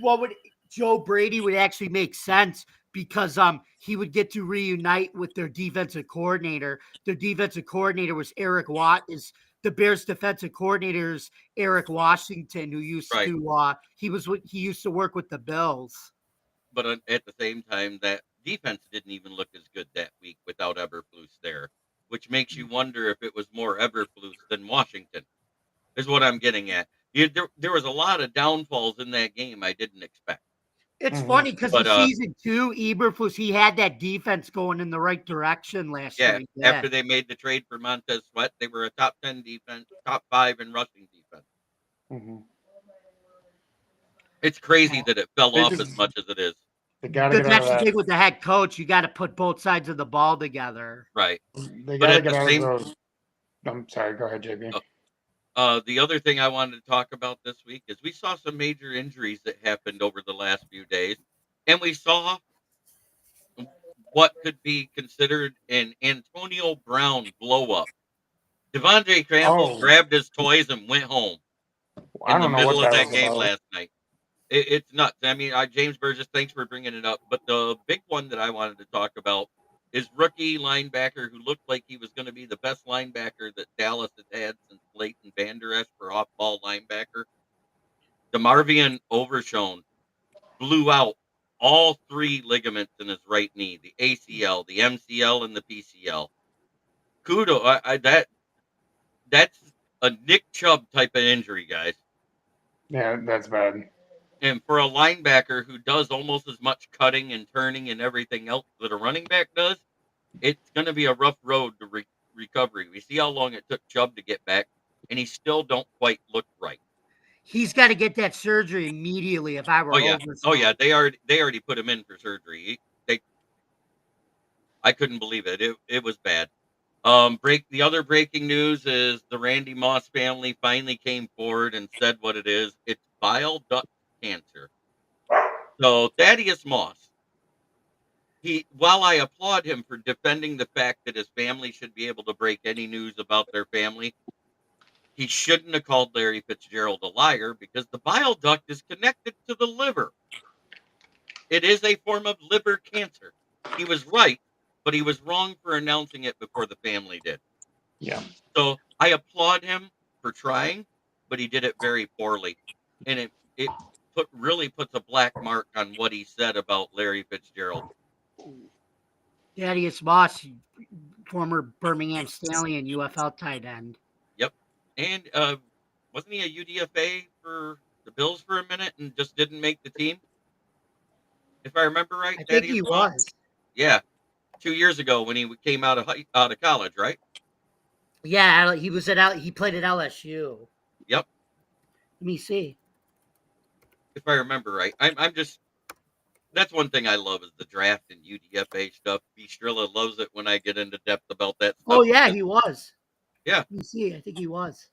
What would Joe Brady would actually make sense because he would get to reunite with their defensive coordinator. Their defensive coordinator was Eric Watt. Is the Bears' defensive coordinator is Eric Washington, who used Right. to he used to work with the Bills. But at the same time, that defense didn't even look as good that week without Eberflus there, which makes you wonder if it was more Eberflus than Washington, is what I'm getting at. There was a lot of downfalls in that game I didn't expect. It's Mhm. funny because in But season 2, Eberflus, he had that defense going in the right direction last year. yeah, He did. after they made the trade for Montez Sweat, they were a top 10 defense, top 5 in rushing defense. Mhm. It's crazy that it fell They off as just much as it is. they got to But get out that's of the that. thing with the head coach. You got to put both sides of the ball together. Right. They But got to at get the out of same those. I'm sorry. Go ahead, JB. the other thing I wanted to talk about this week is we saw some major injuries that happened over the last few days, and we saw what could be considered an Antonio Brown blow up. Devondre Campbell Oh, grabbed his toys and went home I in the don't know what middle of that that was game about. last night. It's nuts. I mean, James Burgess, thanks for bringing it up. But the big one that I wanted to talk about is rookie linebacker who looked like he was going to be the best linebacker that Dallas has had since Leighton Vander Esch for off-ball linebacker. DeMarvion Overshown blew out all three ligaments in his right knee: the ACL, the MCL, and the PCL. Kudo, that's a Nick Chubb type of injury, guys. Yeah, that's bad. And for a linebacker who does almost as much cutting and turning and everything else that a running back does, it's going to be a rough road to recovery. We see how long it took Chubb to get back, and he still don't quite look right. He's got to get that surgery immediately. If I Oh were yeah, Overshown. They already put him in for surgery. I couldn't believe it. It was bad. The other breaking news is the Randy Moss family finally came forward and said what it is. It's bile duct cancer. So Thaddeus Moss, while I applaud him for defending the fact that his family should be able to break any news about their family, he shouldn't have called Larry Fitzgerald a liar because the bile duct is connected to the liver. It is a form of liver cancer. He was right, but he was wrong for announcing it before the family did. Yeah. So I applaud him for trying, but he did it very poorly. And it really puts a black mark on what he said about Larry Fitzgerald. Thaddeus Moss, former Birmingham Stallion UFL tight end. Yep. And wasn't he a UDFA for the Bills for a minute and just didn't make the team? If I remember right, I think Thaddeus he Moss? was. Yeah. 2 years ago when he came out of college, right? Yeah, he was he played at LSU. Yep. Let me see. If I remember right. I'm just that's one thing I love is the draft and UDFA stuff. Bistrilla loves it when I get into depth about that stuff. Oh yeah, he was. Yeah. Let me see. I think he was.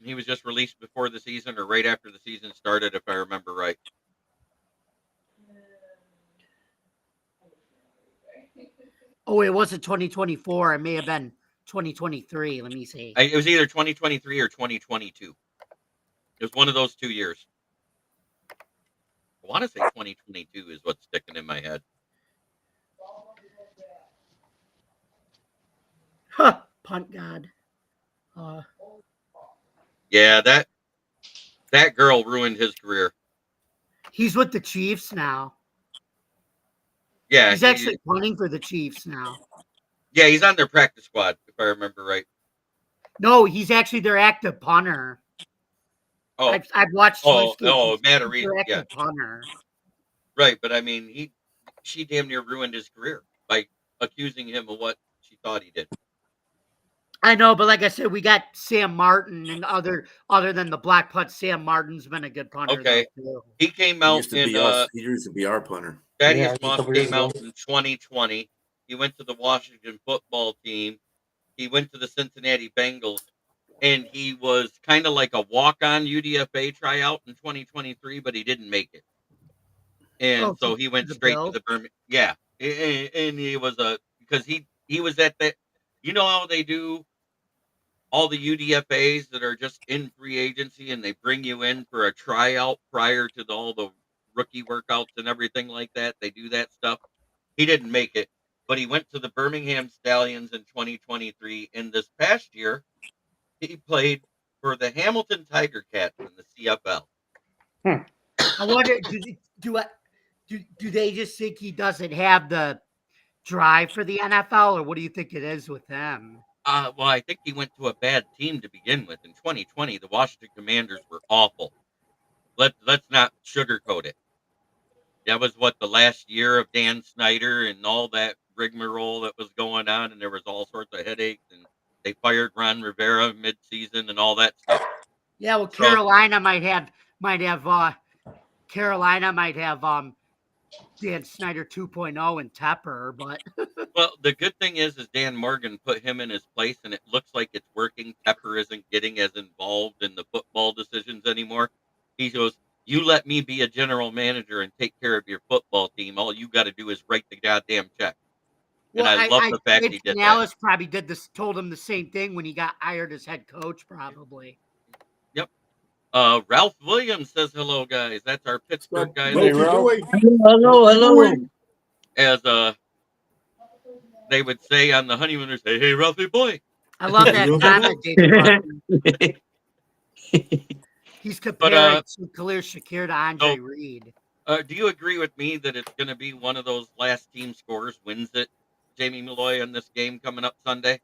He was just released before the season or right after the season started, if I remember right. Oh, it wasn't 2024. It may have been 2023. Let me see. It was either 2023 or 2022. It was one of those 2 years. I want to say 2022 is what's sticking in my head. Huh. punt god. Yeah, that girl ruined his career. He's with the Chiefs now. Yeah, He's actually punting for the Chiefs now. Yeah, he's on their practice squad, if I remember right. No, he's actually their active punter. Oh, I've watched Chiefs games. Matt He's Reed, their yeah, active punter. right. But I mean, she damn near ruined his career by accusing him of what she thought he did. I know, but like I said, we got Sam Martin, and other than the black punt, Sam Martin's been a good punter. Okay, though, too. he came He out used to in be us. He used to be our punter. Thaddeus Yeah, a Moss couple years came out ago. in 2020. He went to the Washington football team. He went to the Cincinnati Bengals, and he was kind of like a walk-on UDFA tryout in 2023, but he didn't make it. And Oh, so he went the straight to Bills? the Birmingham. Yeah, and he was because he was at that. You know how they do all the UDFAs that are just in free agency, and they bring you in for a tryout prior to all the rookie workouts and everything like that. They do that stuff. He didn't make it, but he went to the Birmingham Stallions in 2023. And this past year, he played for the Hamilton Tiger Cats in the CFL. I wonder, do they just think he doesn't have the drive for the NFL, or what do you think it is with him? Well, I think he went to a bad team to begin with. In 2020, the Washington Commanders were awful. Let's not sugarcoat it. That was what the last year of Dan Snyder and all that rigmarole that was going on, and there was all sorts of headaches, and they fired Ron Rivera mid-season and all that stuff. Yeah, well, So- Carolina might have Dan Snyder 2.0 and Tepper, but Well, the good thing is Dan Morgan put him in his place, and it looks like it's working. Tepper isn't getting as involved in the football decisions anymore. He goes, "You let me be a general manager and take care of your football team. All you got to do is write the goddamn check." And I love the fact he did that. Canales probably told him the same thing when he got hired as head coach, probably. Yep. Ralph Williams says hello, guys. That's our Pittsburgh guy. Hey, Ralph. Hello. As they would say on the honeymooners, hey, Ralphie boy. I love that comment, Jason Buckner. He's comparing Khalil Shakir to Andre Reed. Do you agree with me that it's going to be one of those last team scorers wins it, Jamie Malloy, in this game coming up Sunday?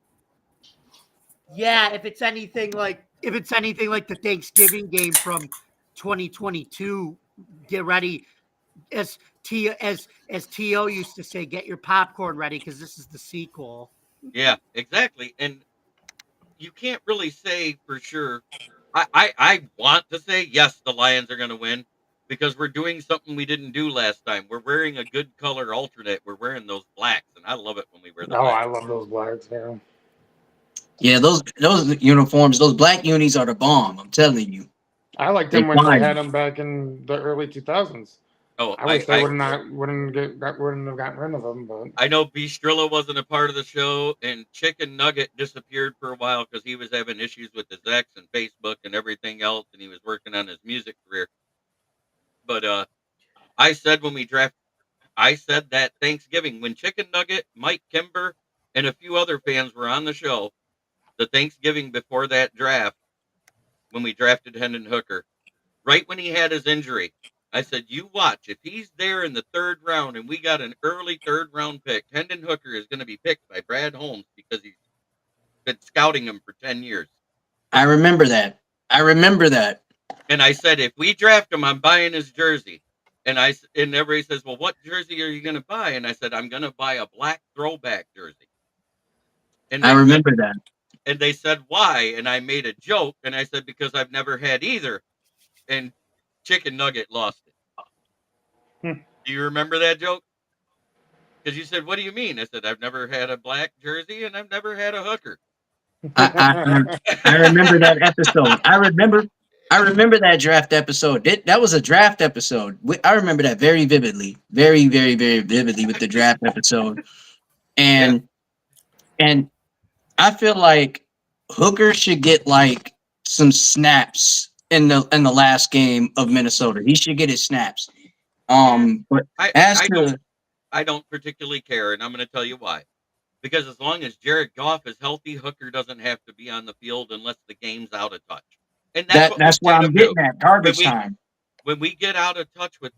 Yeah, if it's anything like the Thanksgiving game from 2022, get ready. As T.O. used to say, get your popcorn ready because this is the sequel. Yeah, exactly. And you can't really say for sure. I want to say, yes, the Lions are going to win because we're doing something we didn't do last time. We're wearing a good color alternate. We're wearing those blacks, and I love it when we wear the blacks. I love those blacks, yeah. Yeah, those uniforms, those black unis are the bomb. I'm telling you. I liked them when they had them back in the early 2000s. Oh, I wish they wouldn't have gotten rid of them. But I know Bistrillo wasn't a part of the show, and Chicken Nugget disappeared for a while because he was having issues with his ex and Facebook and everything else, and he was working on his music career. But I said that Thanksgiving when Chicken Nugget, Mike Kimber, and a few other fans were on the show, the Thanksgiving before that draft, when we drafted Hendon Hooker, right when he had his injury. I said, you watch. If he's there in the third round and we got an early third-round pick, Hendon Hooker is going to be picked by Brad Holmes because he's been scouting him for 10 years. I remember that. And I said, if we draft him, I'm buying his jersey. And everybody says, well, what jersey are you going to buy? And I said, I'm going to buy a black throwback jersey. And I remember that. And they said, why? And I made a joke. And I said, because I've never had either. And Chicken Nugget lost it. Do you remember that joke? Because you said, what do you mean? I said, I've never had a black jersey and I've never had a hooker. I remember that episode. I remember that draft episode. That was a draft episode. I remember that very vividly. Very, very, very vividly with the draft episode. And I feel like Hooker should get like some snaps in the last game of Minnesota. He should get his snaps. But I don't particularly care, and I'm going to tell you why. because as long as Jared Goff is healthy, Hooker doesn't have to be on the field unless the game's out of touch. And that's what we That's where see I'm them do. getting at. When Garbage we time. when we get out of touch with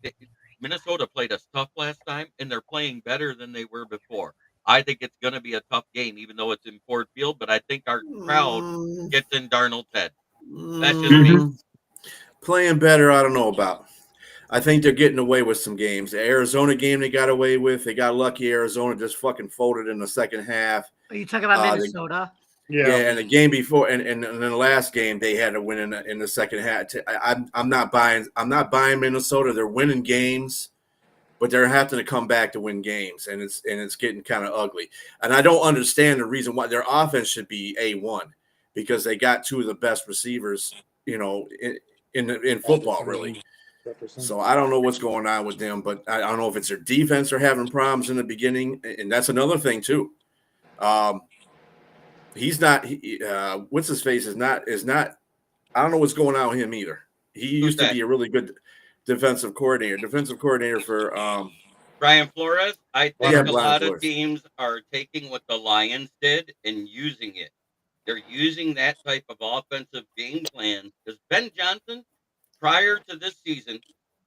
Minnesota played us tough last time, and they're playing better than they were before. I think it's going to be a tough game, even though it's in Ford Field. But I think our crowd Mm, gets in Darnold's head. That's just me. Mhm. Playing better, I don't know about. I think they're getting away with some games. The Arizona game they got away with. They got lucky. Arizona just fucking folded in the second half. Are you talking about They- Minnesota? Yeah, and the game before, and then the last game they had to win in the second half. I'm not buying. I'm not buying Minnesota. They're winning games, but they're having to come back to win games, and it's getting kind of ugly. And I don't understand the reason why their offense should be A1 because they got two of the best receivers, in football, really. So I don't know what's going on with them, but I don't know if it's their defense are having problems in the beginning, and that's another thing too. He's not. What's his face is not. I don't know what's going on with him either. He used to that? be a really good defensive coordinator for Brian Flores, I think Yeah, a Brian lot of Flores. teams are taking what the Lions did and using it. They're using that type of offensive game plan because Ben Johnson, prior to this season,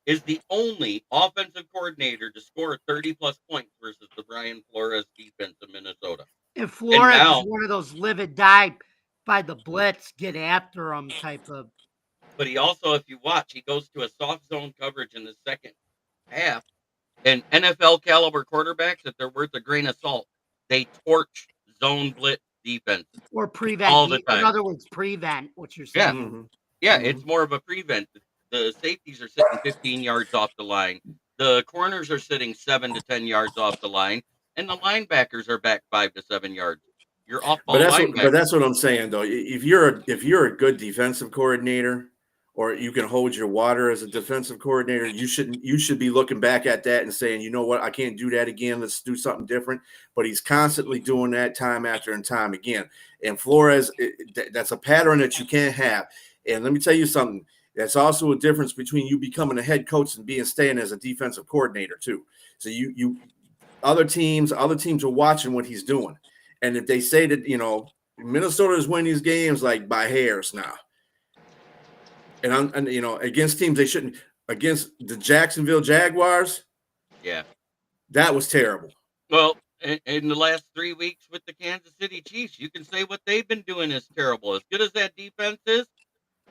is the only offensive coordinator to score 30-plus points versus the Brian Flores defense in Minnesota. And And Flores is now, one of those live and die by the blitz, get after him type of. but he also, if you watch, he goes to a soft zone coverage in the second half. And NFL caliber quarterbacks, if they're worth a grain of salt, they torch zone blitz defenses Or prevent. all the In time. other words, prevent what you're Yeah. saying. Mm-hmm. Yeah, it's more of a prevent. The safeties are sitting 15 yards off the line. The corners are sitting 7 to 10 yards off the line, and the linebackers are back 5 to 7 yards. You're off-ball But linebackers. that's what I'm saying though. If you're a good defensive coordinator, or you can hold your water as a defensive coordinator, you should be looking back at that and saying, you know what, I can't do that again. Let's do something different. But he's constantly doing that time after and time again. And Flores, that's a pattern that you can't have. And let me tell you something. That's also a difference between you becoming a head coach and staying as a defensive coordinator too. So you other teams are watching what he's doing. And if they say that, Minnesota is winning these games like by hairs now. And against teams they shouldn't, against the Jacksonville Jaguars, Yeah. that was terrible. Well, in the last 3 weeks with the Kansas City Chiefs, you can say what they've been doing is terrible. As good as that defense is,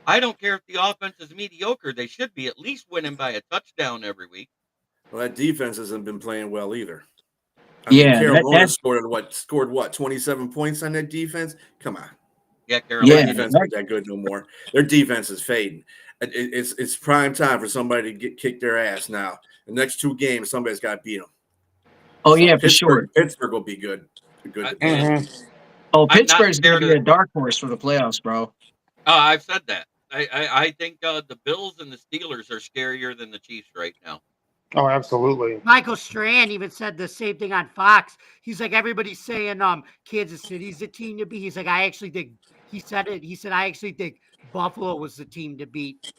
I don't care if the offense is mediocre. They should be at least winning by a touchdown every week. Well, that defense hasn't been playing well either. I mean, Yeah, Carolina scored 27 points on that defense? Come on. Yeah, Their Carolina. defense ain't that good no more. Their defense is fading. It's prime time for somebody to get kick their ass now. The next 2 games, somebody's got to beat them. Oh yeah, for sure. Pittsburgh will be good. Good to beat them. Oh, I'm not Pittsburgh's going scared to be of- a dark horse for the playoffs, bro. I've said that. I think the Bills and the Steelers are scarier than the Chiefs right now. Oh, absolutely. Michael Strand even said the same thing on Fox. He's like, everybody's saying Kansas City's the team to beat. He's like, I actually think he said it. He said, I actually think Buffalo was the team to beat,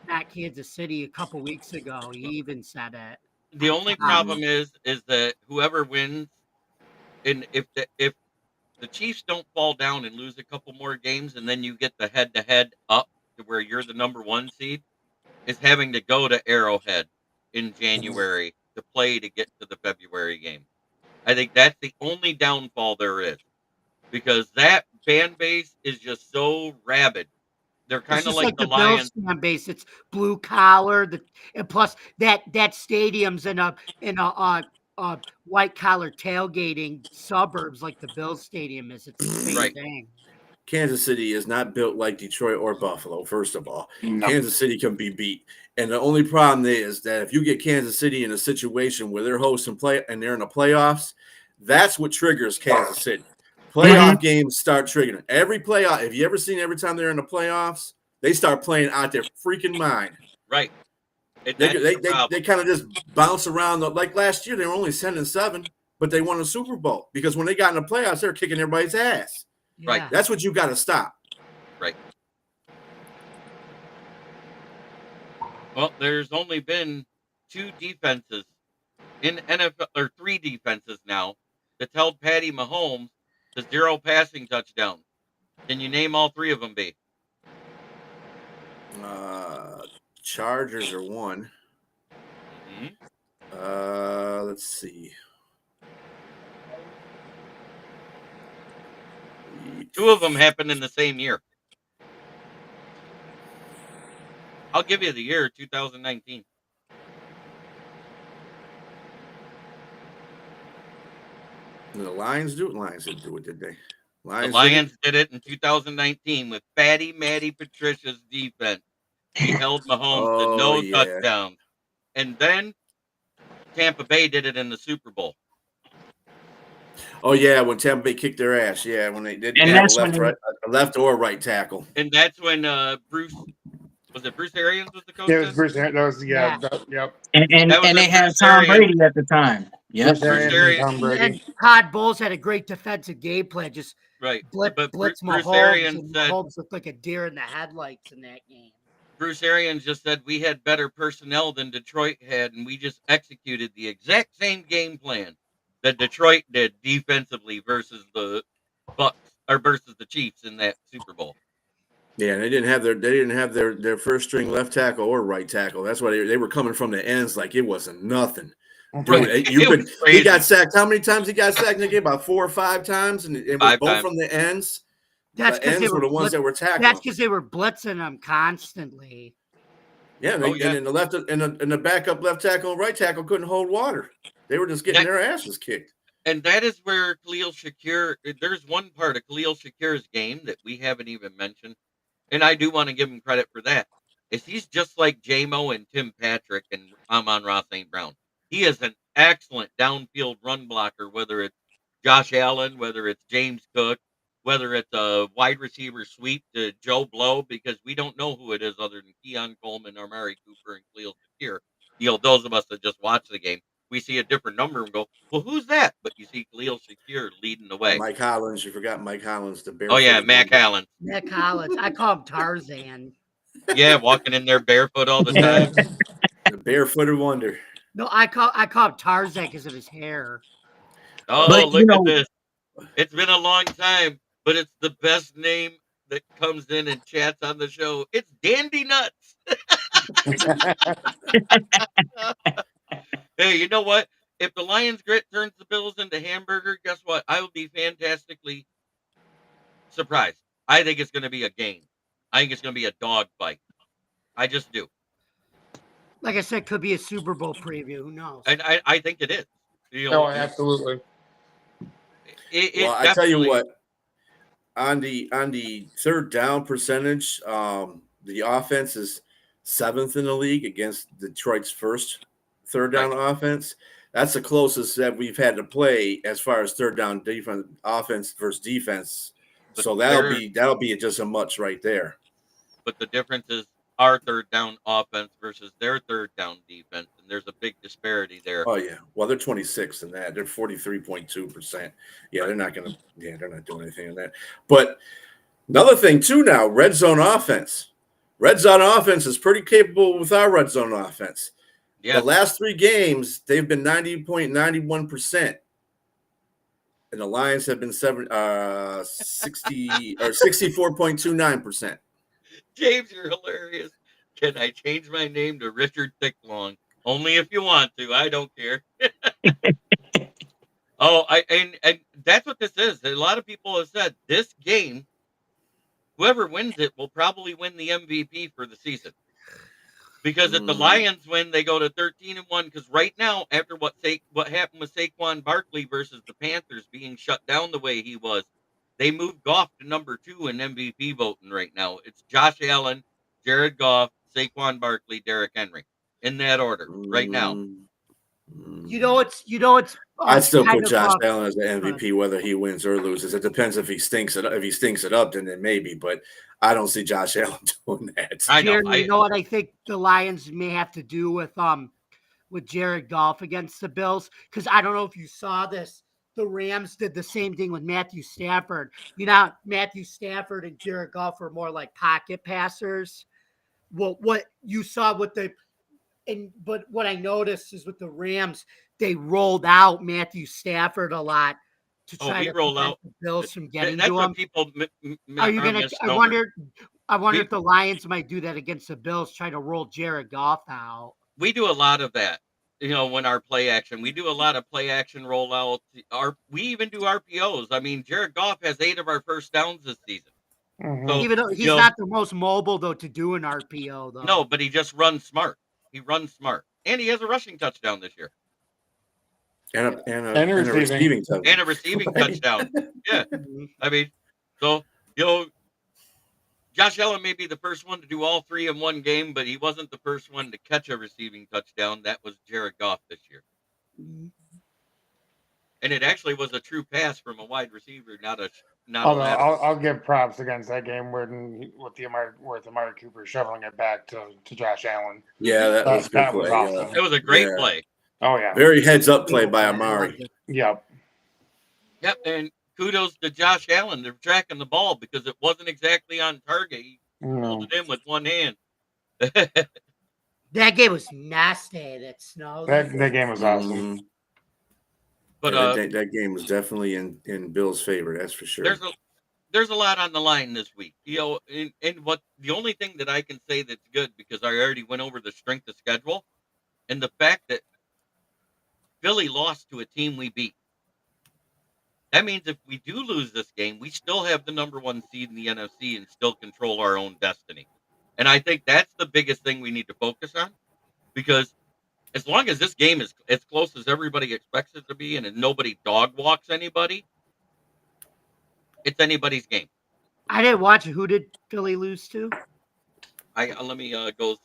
not Kansas City a couple weeks ago. He even said it. The only problem is that whoever wins, and if the Chiefs don't fall down and lose a couple more games, and then you get the head-to-head up to where you're the number 1 seed, is having to go to Arrowhead in January to play to get to the February game. I think that's the only downfall there is, because that fan base is just so rabid. They're It's kind of just like like the the Bills Lions. fan base. It's blue collar, and plus that stadium's in a white collar tailgating suburbs like the Bills stadium is. It's the same Right. thing. Kansas City is not built like Detroit or Buffalo, first of all. No. Kansas City can be beat. And the only problem is that if you get Kansas City in a situation where they're hosting play and they're in the playoffs, that's what triggers Kansas City. Playoff games start triggering. Every playoff, have you ever seen every time they're in the playoffs, they start playing out their freaking mind. Right. And They that's the problem. kind of just bounce around. Like last year, they were only 10-7, but they won a Super Bowl because when they got in the playoffs, they were kicking everybody's ass. Right. Yeah. That's what you got to stop. Right. Well, there's only been 2 defenses in NFL, or 3 defenses now that's held Patty Mahomes to 0 passing touchdowns? Can you name all 3 of them, B? Chargers are one. Let's see. 2 of them happened in the same year. I'll give you the year, 2019. The Lions do it. Lions didn't do it, did they? The Lions did it in 2019 with Matty Patricia's defense. We held Mahomes to no touchdowns. And then Tampa Bay did it in the Super Bowl. Oh yeah, when Tampa Bay kicked their ass. Yeah, when they didn't And have that's a when left or right tackle. And that's when Bruce Arians was the coach? It was Bruce. That was Yeah. yep. and That was they when had Bruce Tom Arians- Brady at the time. Yep. Bruce Arians and Tom Brady. And Todd Bowles had a great defensive game plan. Just Right. blitz Bruce Mahomes, Arians and said- Mahomes looked like a deer in the headlights in that game. Bruce Arians just said we had better personnel than Detroit had, and we just executed the exact same game plan that Detroit did defensively versus the Bucks or versus the Chiefs in that Super Bowl. Yeah, and they didn't have their first string left tackle or right tackle. That's why they were coming from the ends like it wasn't nothing. Right. Dude, It was crazy. he got sacked. How many times he got sacked in the game? About 4 or 5 times, and it was 5 both times. from the ends. That's The because they ends were the ones that were tackling. That's because they were blitzing them constantly. Yeah, and then the backup left tackle and right tackle couldn't hold water. They were just getting their asses kicked. And that is where Khalil Shakir, there's one part of Khalil Shakir's game that we haven't even mentioned, and I do want to give him credit for that, is he's just like J-Mo and Tim Patrick and Amon-Ra St. Brown. He is an excellent downfield run blocker, whether it's Josh Allen, whether it's James Cook, whether it's a wide receiver sweep to Joe Blow, because we don't know who it is other than Keon Coleman, Amari Cooper, and Khalil Shakir. Those of us that just watch the game, we see a different number and go, well, who's that? But you see Khalil Shakir leading the way. Mike Hollins, you forgot Mike Hollins, the bear. Oh, yeah, Mac Hollins. Mac Hollins. I call him Tarzan. Yeah, walking in there barefoot all the time. The barefooted wonder. No, I call him Tarzan because of his hair. Oh, But, look at this. It's been a long time, but it's the best name that comes in and chats on the show. It's Dandy Nuts. Hey, you know what? If the Lions grit turns the Bills into hamburger, guess what? I will be fantastically surprised. I think it's going to be a game. I think it's going to be a dog fight. I just do. Like I said, could be a Super Bowl preview. Who knows? And I think it is. Absolutely. I tell you what, on the third down percentage, the offense is 7th in the league against Detroit's first third down offense. That's the closest that we've had to play as far as third down defense, offense versus defense. So that'll be just a much right there. But the difference is our third down offense versus their third down defense, and there's a big disparity there. Oh yeah, well they're 26 in that. They're 43.2%. Yeah, they're not doing anything in that. But another thing too now, red zone offense. Red zone offense is pretty capable with our red zone offense. Yeah. The last 3 games, they've been 90.91%. And the Lions have been 60 or 64.29%. James, you're hilarious. Can I change my name to Richard Thicklong? Only if you want to. I don't care. And that's what this is. A lot of people have said this game, whoever wins it will probably win the MVP for the season. Because if the Lions win, they go to 13-1. Because right now, after what happened with Saquon Barkley versus the Panthers being shut down the way he was, they moved Goff to number 2 in MVP voting right now. It's Josh Allen, Jared Goff, Saquon Barkley, Derrick Henry in that order right now. You know it's. I'd still put Josh Allen as the MVP, whether he wins or loses. It depends if he stinks it up. If he stinks it up, then maybe. But I don't see Josh Allen doing that. I know. You know what I think the Lions may have to do with Jared Goff against the Bills, because I don't know if you saw this. The Rams did the same thing with Matthew Stafford. Matthew Stafford and Jared Goff are more like pocket passers. Well, what you saw with but what I noticed is with the Rams, they rolled out Matthew Stafford a lot to Oh, try we to roll prevent out. the Bills from getting That's to what them? people Are you are gonna? misnomering. I wonder We if the Lions might do that against the Bills, try to roll Jared Goff out. we do a lot of that. When our play action, we do a lot of play action rollouts. We even do RPOs. I mean, Jared Goff has 8 of our first downs this season. Mhm. So Even though you he's know, not the most mobile though to do an RPO though. no, but he just runs smart. He runs smart, and he has a rushing touchdown this year And And a receiving. receiving touchdown. and a receiving touchdown. Yeah, Mhm. I mean, so you know, Josh Allen may be the first one to do all 3 in one game, but he wasn't the first one to catch a receiving touchdown. That was Jared Goff this year. Mhm. And it actually was a true pass from a wide receiver, not a Although lateral. I'll give props against that game with Amari Cooper shoveling it back to Josh Allen. Yeah, that was a good That was play. awesome. It was a great Yeah. play. Oh yeah. Very heads up play by I liked Amari. it. Yep. Yep, and kudos to Josh Allen. They're tracking the ball because it wasn't exactly on target. He pulled No. it in with one hand. That game was nasty. That snow. That game was awesome. Mhm. But Yeah, that game was definitely in Bill's favor. That's for sure. there's a lot on the line this week. And what the only thing that I can say that's good, because I already went over the strength of schedule and the fact that Philly lost to a team we beat. That means if we do lose this game, we still have the number 1 seed in the NFC and still control our own destiny. And I think that's the biggest thing we need to focus on, because as long as this game is as close as everybody expects it to be and nobody dog walks anybody, it's anybody's game. I didn't watch it. Who did Philly lose to? Let me go.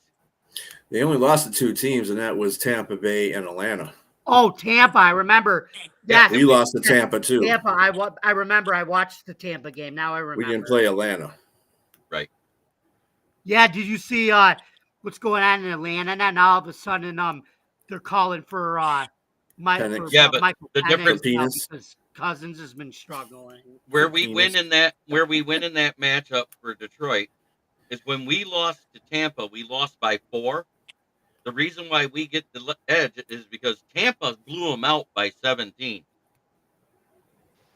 They only lost to 2 teams, and that was Tampa Bay and Atlanta. Oh, Tampa. I remember. Yeah, Yes, We lost to Tampa too. Tampa. I remember. I watched the Tampa game. Now I remember. We didn't play Atlanta. Right. Yeah. Did you see what's going on in Atlanta? And then all of a sudden, they're calling for Penix. Yeah, but Michael the Penix difference- now Penis. because Cousins has been struggling. Where we win Penis. in that matchup for Detroit is when we lost to Tampa, we lost by 4. The reason why we get the edge is because Tampa blew them out by 17.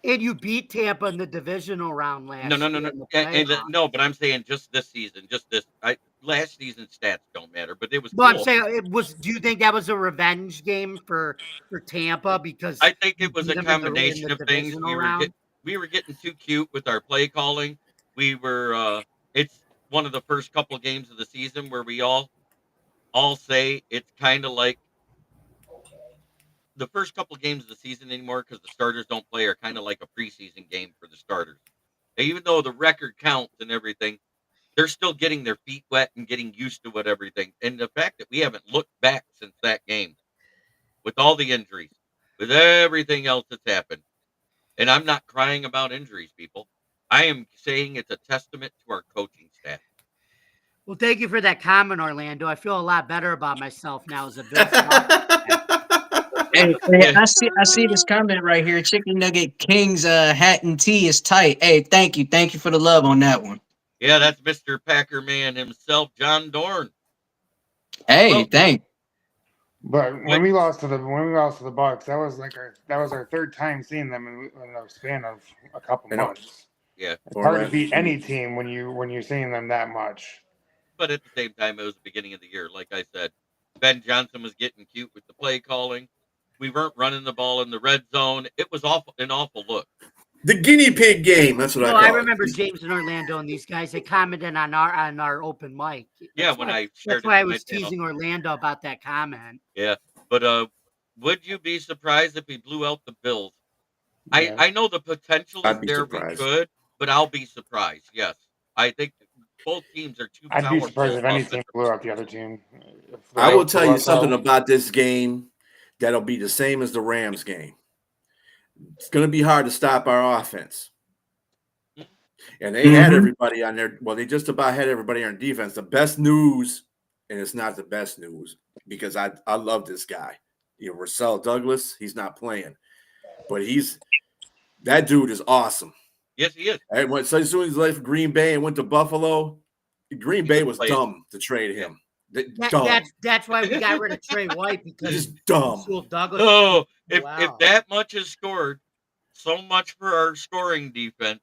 And you beat Tampa in the divisional round last No, year. in the playoffs. no, but I'm saying just this season, last season's stats don't matter, but it was But I'm cool. saying it was. Do you think that was a revenge game for Tampa because I think you it was beat a them in combination the of things. divisional round? We were getting too cute with our play calling. We were it's one of the first couple games of the season where we all say it's kind of like the first couple games of the season anymore, because the starters don't play, are kind of like a preseason game for the starters. Even though the record counts and everything, they're still getting their feet wet and getting used to what everything. And the fact that we haven't looked back since that game, with all the injuries, with everything else that's happened, and I'm not crying about injuries, people. I am saying it's a testament to our coaching staff. Well, thank you for that comment, Orlando. I feel a lot better about myself now as a Bills fan. Hey, Yeah. I see this comment right here. Chicken Nugget King's hat and tee is tight. Hey, thank you for the love on that one. Yeah, that's Mr. Packer man himself, John Dorn. Hey, Well, thank. But What- when we lost to the Bucks, that was our 3rd time seeing them in a span of a couple I know. months. yeah, It's hard to beat any team when you're seeing them that much. but at the same time, it was the beginning of the year. Like I said, Ben Johnson was getting cute with the play calling. We weren't running the ball in the red zone. It was an awful look. The guinea pig game. That's what I No, call I it. remember James and Orlando and these guys. They commented on our open mic. Yeah, That's when why- I shared That's why I it with was my channel. teasing Orlando about that comment. Yeah, but would you be surprised if we blew out the Bills? Yeah. I know the potential is I'd be there. surprised. We could, but I'll be surprised. Yes, I think both teams are too I'd be powerful. surprised if any team offensively. blew out the other team. If the I will Bills tell blew you us something out- about this game that'll be the same as the Rams game. It's going to be hard to stop our offense. And they had everybody on there. Well, they just about had everybody on defense. The best news, and it's not the best news because I love this guy. Russell Douglas, he's not playing. But that dude is awesome. Yes, he is. And so as soon as he left Green Bay and went to Buffalo, Green Bay was played. dumb to trade him. Dumb. That's why we got rid of Trey White because Just dumb. Rasul Douglas. Oh, if Wow. that much is scored, So much for our scoring defense.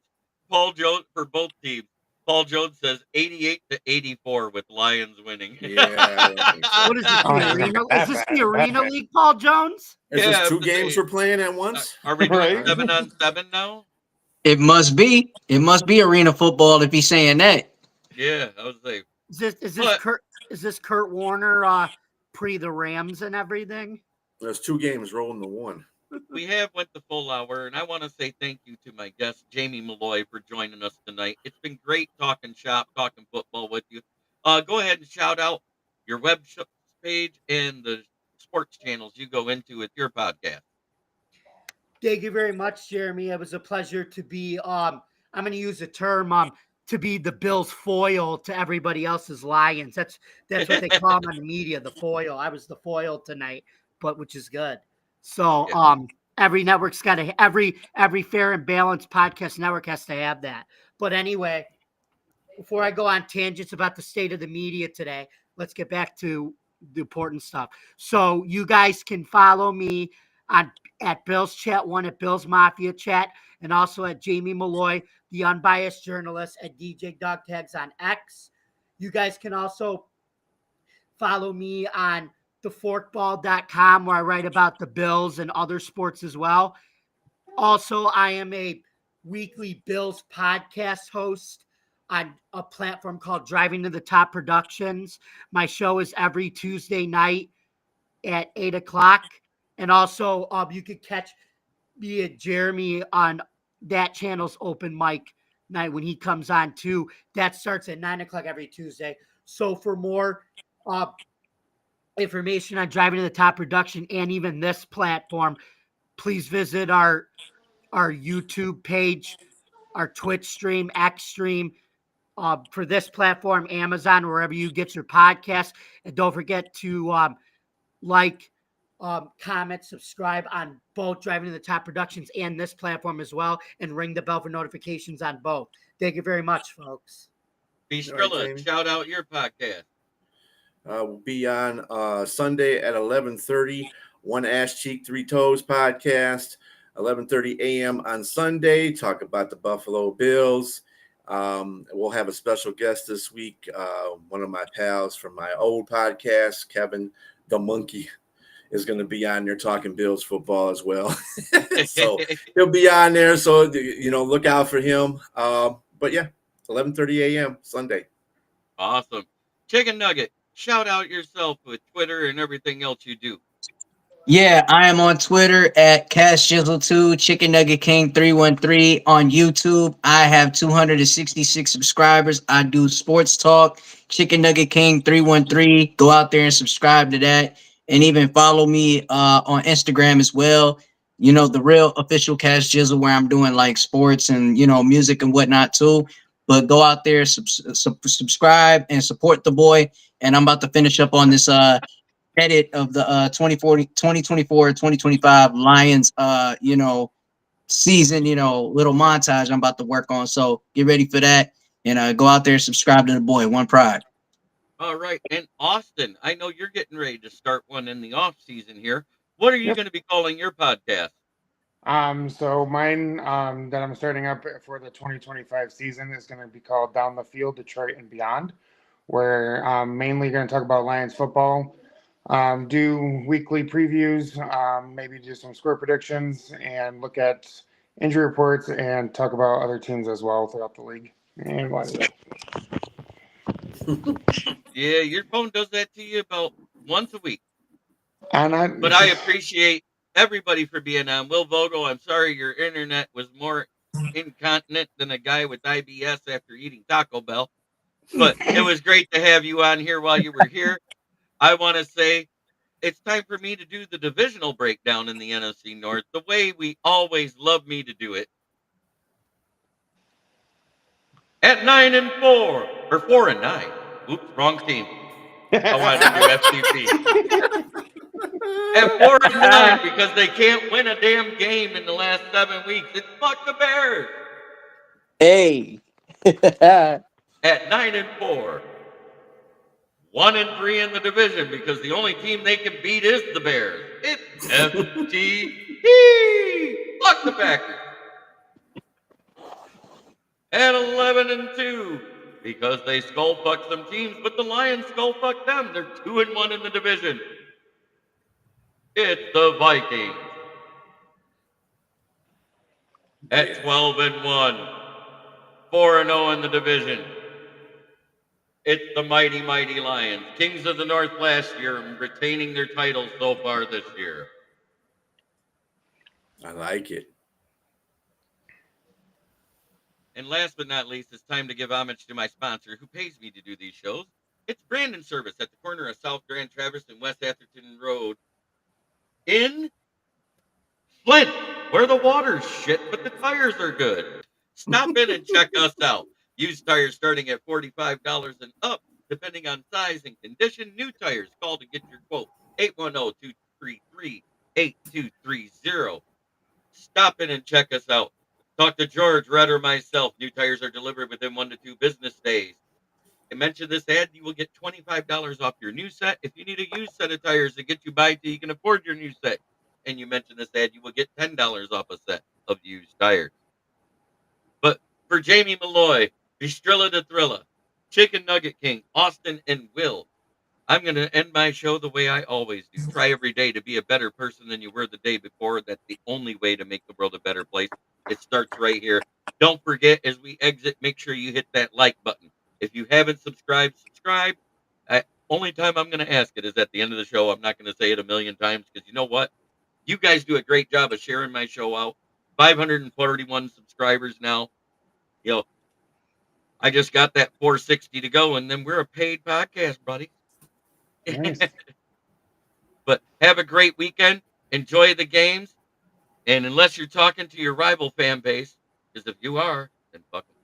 Paul Jones for both teams. Paul Jones says 88-84 with Lions winning. Yeah, I don't think so. What is this, I don't the think it's gonna arena? be that Is this bad. the arena league, Paul Jones? Is Yeah, this I have 2 to games say, we're playing at once? are we doing Right? 7-on-7 now? It must be. It must be arena football if he's saying that. Yeah, I was like, Is this but Kurt Warner pre the Rams and everything? There's 2 games rolling to 1. we have went the full hour, and I want to say thank you to my guest Jamie Malloy for joining us tonight. It's been great talking shop, talking football with you. Go ahead and shout out your web page and the sports channels you go into with your podcast. Thank you very much, Jeremy. It was a pleasure to be I'm gonna use the term to be the Bills foil to everybody else's Lions. That's what they call them on the media, the foil. I was the foil tonight, but which is good. So Yeah. every network's got to every fair and balanced podcast network has to have that. But anyway, before I go on tangents about the state of the media today, let's get back to the important stuff. So you guys can follow me at Bill's Chat One, at Bill's Mafia Chat, and also at Jamie Malloy, the unbiased journalist, at DJ Dog Tags on X. You guys can also follow me on theforkball.com, where I write about the Bills and other sports as well. Also, I am a weekly Bills podcast host on a platform called Driving to the Top Productions. My show is every Tuesday night at 8 o'clock. And also, you could catch me and Jeremy on that channel's open mic night when he comes on too. That starts at 9 o'clock every Tuesday. So for more information on Driving to the Top Production and even this platform, please visit our YouTube page, our Twitch stream, X stream, for this platform, Amazon, wherever you get your podcasts. And don't forget to like, comment, subscribe on both Driving to the Top Productions and this platform as well, and ring the bell for notifications on both. Thank you very much, folks. Be All right, Strilla, Jamie. shout out your podcast. We'll be on Sunday at 11:30. One Ass Cheek, Three Toes podcast. 11:30 a.m. on Sunday. Talk about the Buffalo Bills. We'll have a special guest this week. One of my pals from my old podcast, Kevin the Monkey, is going to be on there talking Bills football as well. So he'll be on there. So, look out for him. But yeah, 11:30 a.m. Sunday. Awesome. Chicken Nugget, shout out yourself with Twitter and everything else you do. Yeah, I am on Twitter at CashJizzle2, Chicken Nugget King 313. On YouTube, I have 266 subscribers. I do sports talk, Chicken Nugget King 313. Go out there and subscribe to that, and even follow me on Instagram as well. The real official Cash Jizzle, where I'm doing like sports and music and whatnot too. But go out there, subscribe and support the boy. And I'm about to finish up on this edit of the 2024-2025 Lions season, little montage I'm about to work on. So get ready for that, and go out there, subscribe to the boy. One Pride. All right. And Austin, I know you're getting ready to start one in the off season here. What are you Yep. going to be calling your podcast? So mine that I'm starting up for the 2025 season is going to be called Down the Field, Detroit and Beyond, where I'm mainly going to talk about Lions football, do weekly previews, maybe do some score predictions, and look at injury reports and talk about other teams as well throughout the league. And what is it? Yeah, your phone does that to you about once a week. And But I appreciate everybody for being on. Will Vogel, I'm sorry your internet was more incontinent than a guy with IBS after eating Taco Bell. But it was great to have you on here while you were here. I want to say it's time for me to do the divisional breakdown in the NFC North, the way we always love me to do it. At 9-4, or 4-9. Oops, wrong team. I wanted to do FTP. At 4-9 because they can't win a damn game in the last 7 weeks. It's fuck the Bears. Hey. At 9-4, 1-3 in the division because the only team they can beat is the Bears. It's FTP. Fuck fuck the Packers. At 11-2, because they skull fucked some teams, but the Lions skull fucked them. They're 2-1 in the division. It's the Vikings. At 12-1, 4-0 in the division. It's the mighty, mighty Lions, Kings of the North last year, and retaining their titles so far this year. I like it. And last but not least, it's time to give homage to my sponsor who pays me to do these shows. It's Brandon Service at the corner of South Grand Traverse and West Atherton Road in Flint, where the water's shit, but the tires are good. Stop in and check us out. Used tires starting at $45 and up, depending on size and condition. New tires, call to get your quote. 810-233-8230. Stop in and check us out. Talk to George, Red, or myself. New tires are delivered within 1 to 2 business days. And mention this ad, you will get $25 off your new set. If you need a used set of tires to get you by till you can afford your new set, and you mention this ad, you will get $10 off a set of used tires. But for Jamie Malloy, Bistrilla de Thrilla, Chicken Nugget King, Austin, and Will, I'm going to end my show the way I always do. Try every day to be a better person than you were the day before. That's the only way to make the world a better place. It starts right here. Don't forget, as we exit, make sure you hit that like button. If you haven't subscribed, subscribe. Only time I'm going to ask it is at the end of the show. I'm not going to say it a million times because you know what? You guys do a great job of sharing my show out. 541 subscribers now. You know, I just got that 460 to go, and then we're a paid podcast, buddy. Nice. But have a great weekend. Enjoy the games. And unless you're talking to your rival fan base, because if you are, then fuck 'em.